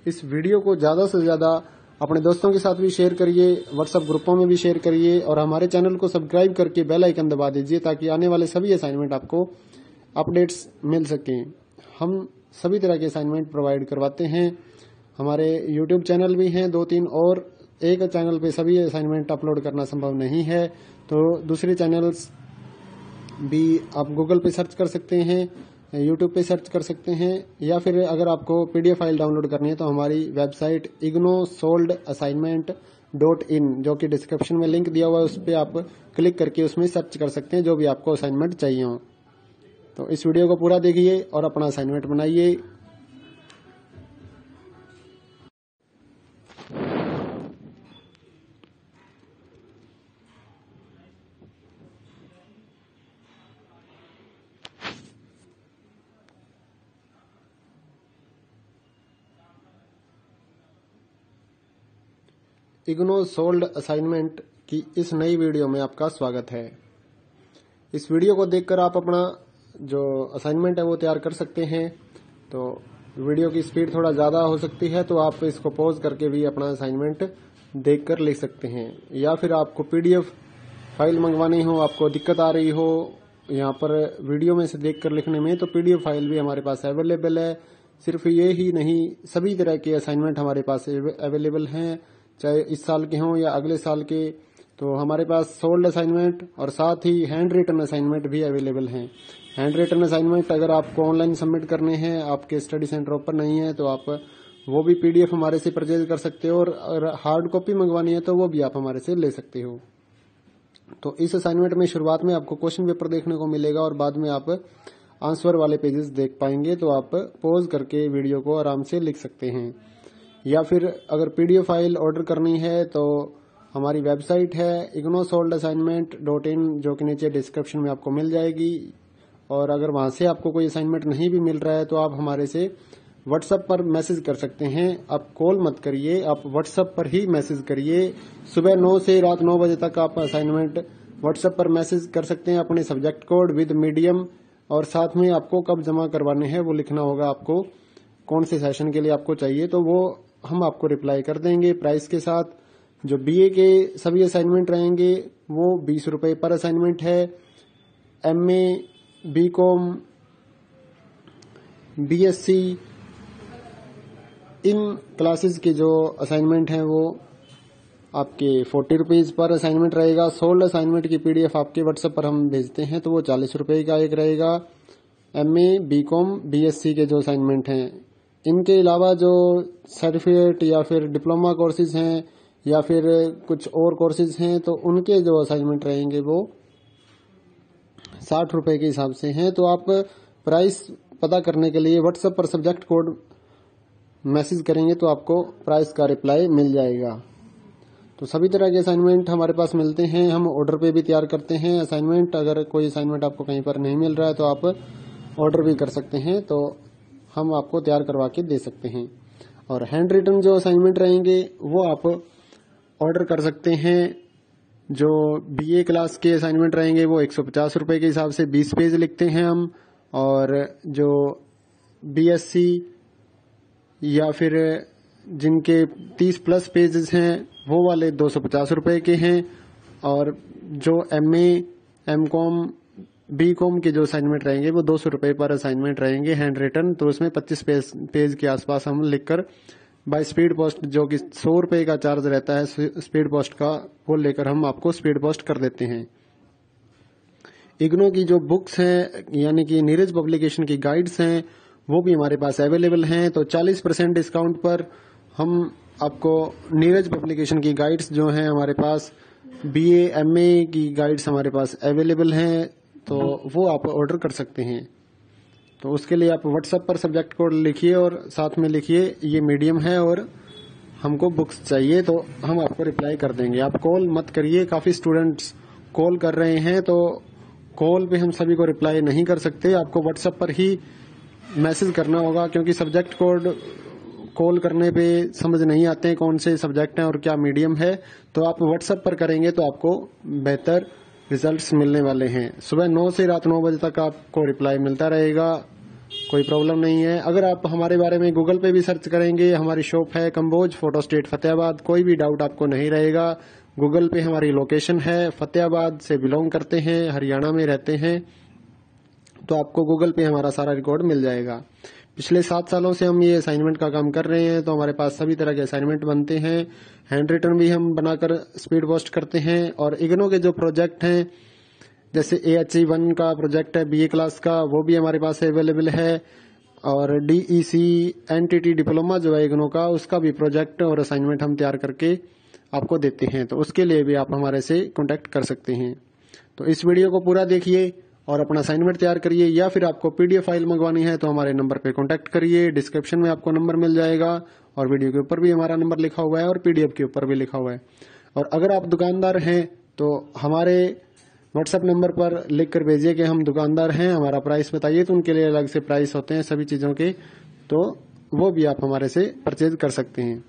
इस वीडियो को ज्यादा से ज्यादा अपने दोस्तों के साथ भी शेयर करिए, व्हाट्सएप ग्रुपों में भी शेयर करिए, और हमारे चैनल को सब्सक्राइब करके बेल आइकन दबा दीजिए ताकि आने वाले सभी असाइनमेंट आपको अपडेट्स मिल सकें। हम सभी तरह के असाइनमेंट प्रोवाइड करवाते हैं। हमारे यूट्यूब चैनल भी हैं 2-3, और एक चैनल पे सभी असाइनमेंट अपलोड करना संभव नहीं है, तो दूसरे चैनल्स भी आप गूगल पे सर्च कर सकते हैं, यूट्यूब पे सर्च कर सकते हैं, या फिर अगर आपको PDF फाइल डाउनलोड करनी है तो हमारी वेबसाइट ignosoldassignment.in, जो कि डिस्क्रिप्शन में लिंक दिया हुआ है, उस पर आप क्लिक करके उसमें सर्च कर सकते हैं जो भी आपको असाइनमेंट चाहिए हो। तो इस वीडियो को पूरा देखिए और अपना असाइनमेंट बनाइए। इग्नो सोल्ड असाइनमेंट की इस नई वीडियो में आपका स्वागत है। इस वीडियो को देखकर आप अपना जो असाइनमेंट है वो तैयार कर सकते हैं। तो वीडियो की स्पीड थोड़ा ज़्यादा हो सकती है, तो आप इसको पॉज करके भी अपना असाइनमेंट देखकर लिख सकते हैं। या फिर आपको पीडीएफ फाइल मंगवानी हो, आपको दिक्कत आ रही हो यहाँ पर वीडियो में से देखकर लिखने में, तो पीडीएफ फाइल भी हमारे पास अवेलेबल है। सिर्फ ये ही नहीं, सभी तरह के असाइनमेंट हमारे पास अवेलेबल हैं, चाहे इस साल के हों या अगले साल के। तो हमारे पास सोल्ड असाइनमेंट और साथ ही हैंड रिटन असाइनमेंट भी अवेलेबल हैं। हैंड रिटन असाइनमेंट अगर आपको ऑनलाइन सबमिट करने हैं, आपके स्टडी सेंटर ओपन नहीं है, तो आप वो भी पीडीएफ हमारे से परचेज कर सकते हो, और हार्ड कॉपी मंगवानी है तो वो भी आप हमारे से ले सकते हो। तो इस असाइनमेंट में शुरुआत में आपको क्वेश्चन पेपर देखने को मिलेगा और बाद में आप आंसर वाले पेजेस देख पाएंगे। तो आप पॉज करके वीडियो को आराम से लिख सकते हैं। या फिर अगर पीडीएफ फाइल ऑर्डर करनी है तो हमारी वेबसाइट है ignosoldassignment.in, जो कि नीचे डिस्क्रिप्शन में आपको मिल जाएगी। और अगर वहां से आपको कोई असाइनमेंट नहीं भी मिल रहा है तो आप हमारे से व्हाट्सएप पर मैसेज कर सकते हैं। आप कॉल मत करिए, आप व्हाट्सएप पर ही मैसेज करिए। सुबह 9 से रात 9 बजे तक आप असाइनमेंट व्हाट्सएप पर मैसेज कर सकते हैं अपने सब्जेक्ट कोड विद मीडियम, और साथ में आपको कब जमा करवाने हैं वो लिखना होगा, आपको कौन से सेशन के लिए आपको चाहिए, तो वो हम आपको रिप्लाई कर देंगे प्राइस के साथ। जो बीए के सभी असाइनमेंट रहेंगे वो 20 रुपए पर असाइनमेंट है। एमए, बीकॉम, बीएससी, इन क्लासेस के जो असाइनमेंट हैं वो आपके 40 रुपीज पर असाइनमेंट रहेगा। सोल्ड असाइनमेंट की पीडीएफ आपके व्हाट्सएप पर हम भेजते हैं तो वो 40 रुपए का एक रहेगा। एमए, बीकॉम, बीएससी के जो असाइनमेंट हैं, इनके अलावा जो सर्टिफिकेट या फिर डिप्लोमा कोर्सेज हैं या फिर कुछ और कोर्सेज हैं, तो उनके जो असाइनमेंट रहेंगे वो 60 रुपए के हिसाब से हैं। तो आप प्राइस पता करने के लिए व्हाट्सएप पर सब्जेक्ट कोड मैसेज करेंगे तो आपको प्राइस का रिप्लाई मिल जाएगा। तो सभी तरह के असाइनमेंट हमारे पास मिलते हैं, हम ऑर्डर पे भी तैयार करते हैं असाइनमेंट। अगर कोई असाइनमेंट आपको कहीं पर नहीं मिल रहा है तो आप ऑर्डर भी कर सकते हैं, तो हम आपको तैयार करवा के दे सकते हैं। और हैंड रिटन जो असाइनमेंट रहेंगे वो आप ऑर्डर कर सकते हैं। जो बीए क्लास के असाइनमेंट रहेंगे वो 150 रुपए के हिसाब से 20 पेज लिखते हैं हम, और जो बीएससी या फिर जिनके 30 प्लस पेजेस हैं वो वाले 250 रुपए के हैं। और जो एमए, एमकॉम, बीकॉम के जो असाइनमेंट रहेंगे वो 200 रुपए पर असाइनमेंट रहेंगे हैंड रिटन। तो उसमें 25 पेज के आसपास हम लिखकर बाय स्पीड पोस्ट, जो कि 100 रुपए का चार्ज रहता है स्पीड पोस्ट का, वो लेकर हम आपको स्पीड पोस्ट कर देते हैं। इग्नो की जो बुक्स हैं यानी कि नीरज पब्लिकेशन की गाइड्स हैं वो भी हमारे पास अवेलेबल हैं। तो 40% डिस्काउंट पर हम आपको नीरज पब्लिकेशन की गाइड्स जो हैं हमारे पास, बीए, एमए की गाइड्स हमारे पास अवेलेबल हैं, तो वो आप ऑर्डर कर सकते हैं। तो उसके लिए आप व्हाट्सएप पर सब्जेक्ट कोड लिखिए और साथ में लिखिए ये मीडियम है और हमको बुक्स चाहिए, तो हम आपको रिप्लाई कर देंगे। आप कॉल मत करिए, काफी स्टूडेंट्स कॉल कर रहे हैं, तो कॉल पे हम सभी को रिप्लाई नहीं कर सकते। आपको व्हाट्सएप पर ही मैसेज करना होगा, क्योंकि सब्जेक्ट कोड कॉल करने पे समझ नहीं आते हैं कौन से सब्जेक्ट हैं और क्या मीडियम है। तो आप व्हाट्सएप पर करेंगे तो आपको बेहतर रिजल्ट्स मिलने वाले हैं। सुबह 9 से रात 9 बजे तक आपको रिप्लाई मिलता रहेगा, कोई प्रॉब्लम नहीं है। अगर आप हमारे बारे में गूगल पे भी सर्च करेंगे, हमारी शॉप है कंबोज फोटो स्टेट फतेहाबाद, कोई भी डाउट आपको नहीं रहेगा। गूगल पे हमारी लोकेशन है, फतेहाबाद से बिलोंग करते हैं, हरियाणा में रहते हैं, तो आपको गूगल पे हमारा सारा रिकॉर्ड मिल जाएगा। पिछले 7 सालों से हम ये असाइनमेंट का काम कर रहे हैं, तो हमारे पास सभी तरह के असाइनमेंट बनते हैं। हैंड रिटन भी हम बनाकर स्पीड पोस्ट करते हैं। और इग्नो के जो प्रोजेक्ट हैं, जैसे AHE1 का प्रोजेक्ट है बीए क्लास का, वो भी हमारे पास अवेलेबल है। और DEC NTT डिप्लोमा जो है इग्नो का, उसका भी प्रोजेक्ट और असाइनमेंट हम तैयार करके आपको देते हैं, तो उसके लिए भी आप हमारे से कॉन्टेक्ट कर सकते हैं। तो इस वीडियो को पूरा देखिए और अपना असाइनमेंट तैयार करिए। या फिर आपको पीडीएफ फाइल मंगवानी है तो हमारे नंबर पे कॉन्टेक्ट करिए, डिस्क्रिप्शन में आपको नंबर मिल जाएगा, और वीडियो के ऊपर भी हमारा नंबर लिखा हुआ है और पीडीएफ के ऊपर भी लिखा हुआ है। और अगर आप दुकानदार हैं तो हमारे व्हाट्सएप नंबर पर लिख कर भेजिए कि हम दुकानदार हैं, हमारा प्राइस बताइए, तो उनके लिए अलग से प्राइस होते हैं सभी चीजों के, तो वो भी आप हमारे से परचेज कर सकते हैं।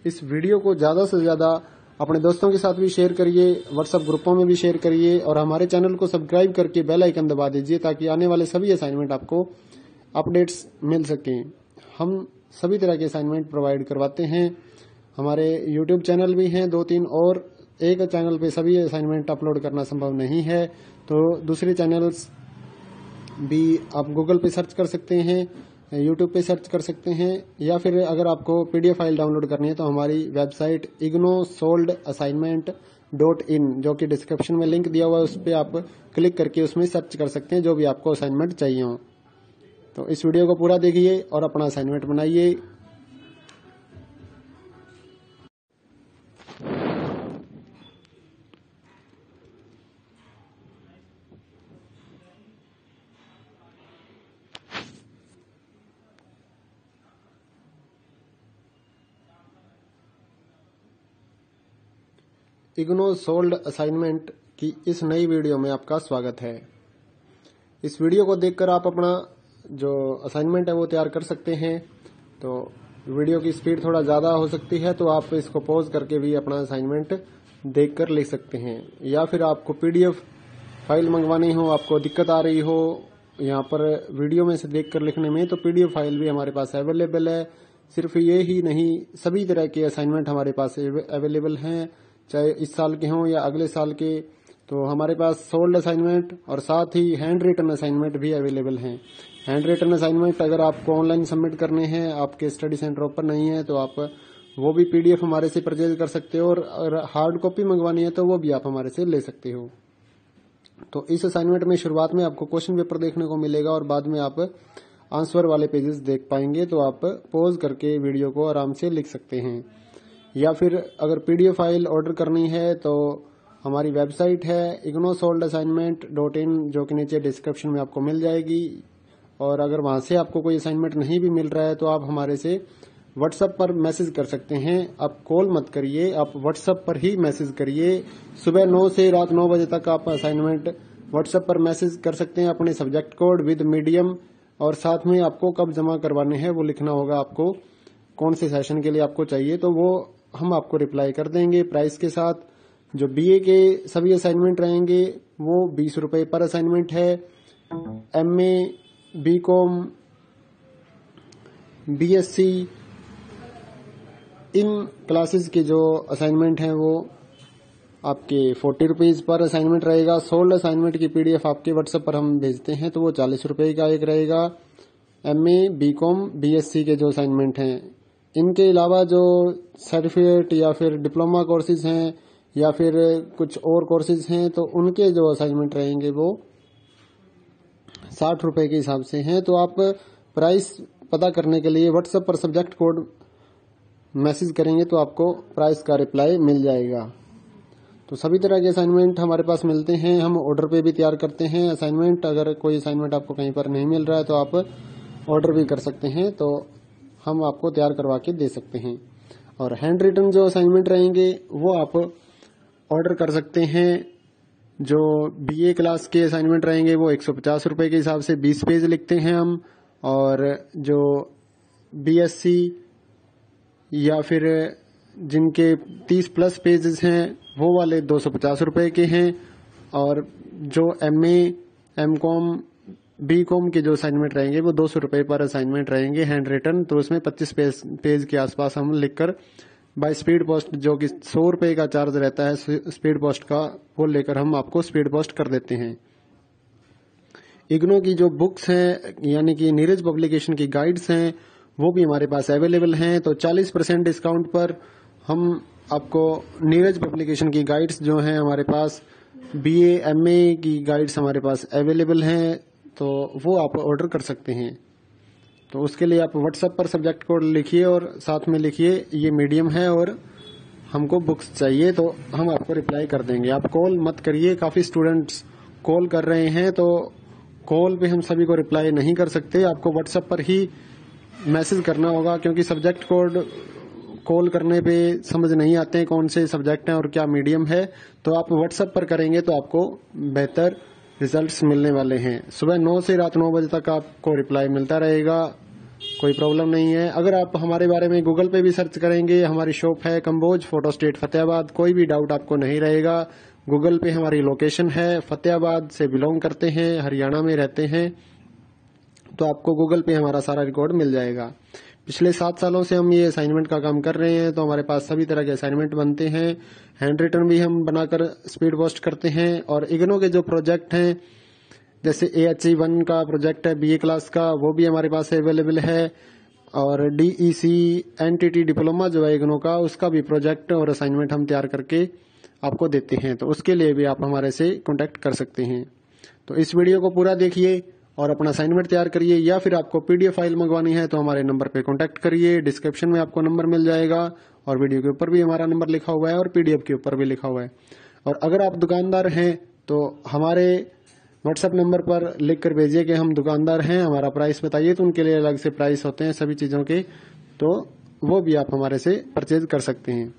इस वीडियो को ज़्यादा से ज़्यादा अपने दोस्तों के साथ भी शेयर करिए, व्हाट्सएप ग्रुपों में भी शेयर करिए और हमारे चैनल को सब्सक्राइब करके बेल आइकन दबा दीजिए ताकि आने वाले सभी असाइनमेंट आपको अपडेट्स मिल सकें। हम सभी तरह के असाइनमेंट प्रोवाइड करवाते हैं। हमारे यूट्यूब चैनल भी हैं 2-3 और एक चैनल पे सभी असाइनमेंट अपलोड करना संभव नहीं है, तो दूसरे चैनल्स भी आप गूगल पे सर्च कर सकते हैं, यूट्यूब पे सर्च कर सकते हैं, या फिर अगर आपको पीडीएफ फाइल डाउनलोड करनी है तो हमारी वेबसाइट ignosoldassignment.in जो कि डिस्क्रिप्शन में लिंक दिया हुआ है उस पर आप क्लिक करके उसमें सर्च कर सकते हैं जो भी आपको असाइनमेंट चाहिए हो। तो इस वीडियो को पूरा देखिए और अपना असाइनमेंट बनाइए। इग्नो सोल्ड असाइनमेंट की इस नई वीडियो में आपका स्वागत है। इस वीडियो को देखकर आप अपना जो असाइनमेंट है वो तैयार कर सकते हैं। तो वीडियो की स्पीड थोड़ा ज़्यादा हो सकती है तो आप इसको पॉज करके भी अपना असाइनमेंट देखकर लिख सकते हैं, या फिर आपको पीडीएफ फाइल मंगवानी हो, आपको दिक्कत आ रही हो यहाँ पर वीडियो में से देखकर लिखने में, तो पीडीएफ फाइल भी हमारे पास अवेलेबल है। सिर्फ ये ही नहीं, सभी तरह के असाइनमेंट हमारे पास अवेलेबल हैं, चाहे इस साल के हों या अगले साल के। तो हमारे पास सोल्ड असाइनमेंट और साथ ही हैंड रिटन असाइनमेंट भी अवेलेबल हैं। हैंड रिटन असाइनमेंट अगर आपको ऑनलाइन सबमिट करने हैं, आपके स्टडी सेंटर ओपन नहीं है, तो आप वो भी पीडीएफ हमारे से परचेज कर सकते हो, और हार्ड कॉपी मंगवानी है तो वो भी आप हमारे से ले सकते हो। तो इस असाइनमेंट में शुरुआत में आपको क्वेश्चन पेपर देखने को मिलेगा और बाद में आप आंसर वाले पेजेस देख पाएंगे। तो आप पॉज करके वीडियो को आराम से लिख सकते हैं, या फिर अगर पीडीएफ फाइल ऑर्डर करनी है तो हमारी वेबसाइट है ignosoldassignment.in जो कि नीचे डिस्क्रिप्शन में आपको मिल जाएगी। और अगर वहां से आपको कोई असाइनमेंट नहीं भी मिल रहा है तो आप हमारे से व्हाट्सएप पर मैसेज कर सकते हैं। आप कॉल मत करिए, आप व्हाट्सएप पर ही मैसेज करिए। सुबह 9 से रात 9 बजे तक आप असाइनमेंट व्हाट्सएप पर मैसेज कर सकते हैं अपने सब्जेक्ट कोड विद मीडियम, और साथ में आपको कब जमा करवाने हैं वो लिखना होगा, आपको कौन से सेशन के लिए आपको चाहिए, तो वो हम आपको रिप्लाई कर देंगे प्राइस के साथ। जो बीए के सभी असाइनमेंट रहेंगे वो 20 रुपए पर असाइनमेंट है। एमए, बीकॉम, बीएससी इन क्लासेस के जो असाइनमेंट हैं वो आपके 40 रुपीज पर असाइनमेंट रहेगा। सोल्ड असाइनमेंट की पीडीएफ आपके व्हाट्सएप पर हम भेजते हैं तो वो 40 रुपए का एक रहेगा। एमए, बीकॉम, बीएससी के जो असाइनमेंट हैं, इनके अलावा जो सर्टिफिकेट या फिर डिप्लोमा कोर्सेज हैं या फिर कुछ और कोर्सेज हैं तो उनके जो असाइनमेंट रहेंगे वो 60 रुपए के हिसाब से हैं। तो आप प्राइस पता करने के लिए व्हाट्सएप पर सब्जेक्ट कोड मैसेज करेंगे तो आपको प्राइस का रिप्लाई मिल जाएगा। तो सभी तरह के असाइनमेंट हमारे पास मिलते हैं, हम ऑर्डर पे भी तैयार करते हैं असाइनमेंट। अगर कोई असाइनमेंट आपको कहीं पर नहीं मिल रहा है तो आप ऑर्डर भी कर सकते हैं, तो हम आपको तैयार करवा के दे सकते हैं। और हैंड रिटन जो असाइनमेंट रहेंगे वो आप ऑर्डर कर सकते हैं। जो बीए क्लास के असाइनमेंट रहेंगे वो 150 रुपए के हिसाब से 20 पेज लिखते हैं हम, और जो बीएससी या फिर जिनके 30 प्लस पेजेस हैं वो वाले 250 रुपए के हैं। और जो एमए, एमकॉम, बीकॉम के जो असाइनमेंट रहेंगे वो 200 रुपए पर असाइनमेंट रहेंगे हैंड रिटन। तो उसमें 25 पेज के आसपास हम लिखकर बाय स्पीड पोस्ट, जो कि 100 रुपए का चार्ज रहता है स्पीड पोस्ट का, वो लेकर हम आपको स्पीड पोस्ट कर देते हैं। इग्नो की जो बुक्स हैं यानी कि नीरज पब्लिकेशन की गाइड्स हैं वो भी हमारे पास अवेलेबल हैं। तो 40% डिस्काउंट पर हम आपको नीरज पब्लिकेशन की गाइड्स जो हैं हमारे पास, बीए, एमए की गाइड्स हमारे पास अवेलेबल हैं, तो वो आप ऑर्डर कर सकते हैं। तो उसके लिए आप व्हाट्सएप पर सब्जेक्ट कोड लिखिए और साथ में लिखिए ये मीडियम है और हमको बुक्स चाहिए, तो हम आपको रिप्लाई कर देंगे। आप कॉल मत करिए, काफी स्टूडेंट्स कॉल कर रहे हैं तो कॉल पे हम सभी को रिप्लाई नहीं कर सकते। आपको व्हाट्सएप पर ही मैसेज करना होगा, क्योंकि सब्जेक्ट कोड कॉल करने पे समझ नहीं आते हैं कौन से सब्जेक्ट हैं और क्या मीडियम है। तो आप व्हाट्सएप पर करेंगे तो आपको बेहतर रिजल्ट्स मिलने वाले हैं। सुबह 9 से रात 9 बजे तक आपको रिप्लाई मिलता रहेगा। कोई प्रॉब्लम नहीं है। अगर आप हमारे बारे में गूगल पे भी सर्च करेंगे, हमारी शॉप है कंबोज फोटो स्टेट फतेहाबाद, कोई भी डाउट आपको नहीं रहेगा। गूगल पे हमारी लोकेशन है, फतेहाबाद से बिलोंग करते हैं, हरियाणा में रहते हैं, तो आपको गूगल पे हमारा सारा रिकॉर्ड मिल जाएगा। पिछले 7 सालों से हम ये असाइनमेंट का काम कर रहे हैं, तो हमारे पास सभी तरह के असाइनमेंट बनते हैं। हैंड रिटन भी हम बनाकर स्पीड पोस्ट करते हैं। और इग्नो के जो प्रोजेक्ट हैं, जैसे AHE1 का प्रोजेक्ट है BA क्लास का, वो भी हमारे पास अवेलेबल है। और DEC NTT डिप्लोमा जो है इग्नो का, उसका भी प्रोजेक्ट और असाइनमेंट हम तैयार करके आपको देते हैं, तो उसके लिए भी आप हमारे से कॉन्टेक्ट कर सकते हैं। तो इस वीडियो को पूरा देखिए और अपना असाइनमेंट तैयार करिए, या फिर आपको PDF फाइल मंगवानी है तो हमारे नंबर पे कॉन्टेक्ट करिए। डिस्क्रिप्शन में आपको नंबर मिल जाएगा और वीडियो के ऊपर भी हमारा नंबर लिखा हुआ है और PDF के ऊपर भी लिखा हुआ है। और अगर आप दुकानदार हैं तो हमारे WhatsApp नंबर पर लिख कर भेजिए कि हम दुकानदार हैं, हमारा प्राइस बताइए, तो उनके लिए अलग से प्राइस होते हैं सभी चीज़ों के, तो वो भी आप हमारे से परचेज कर सकते हैं।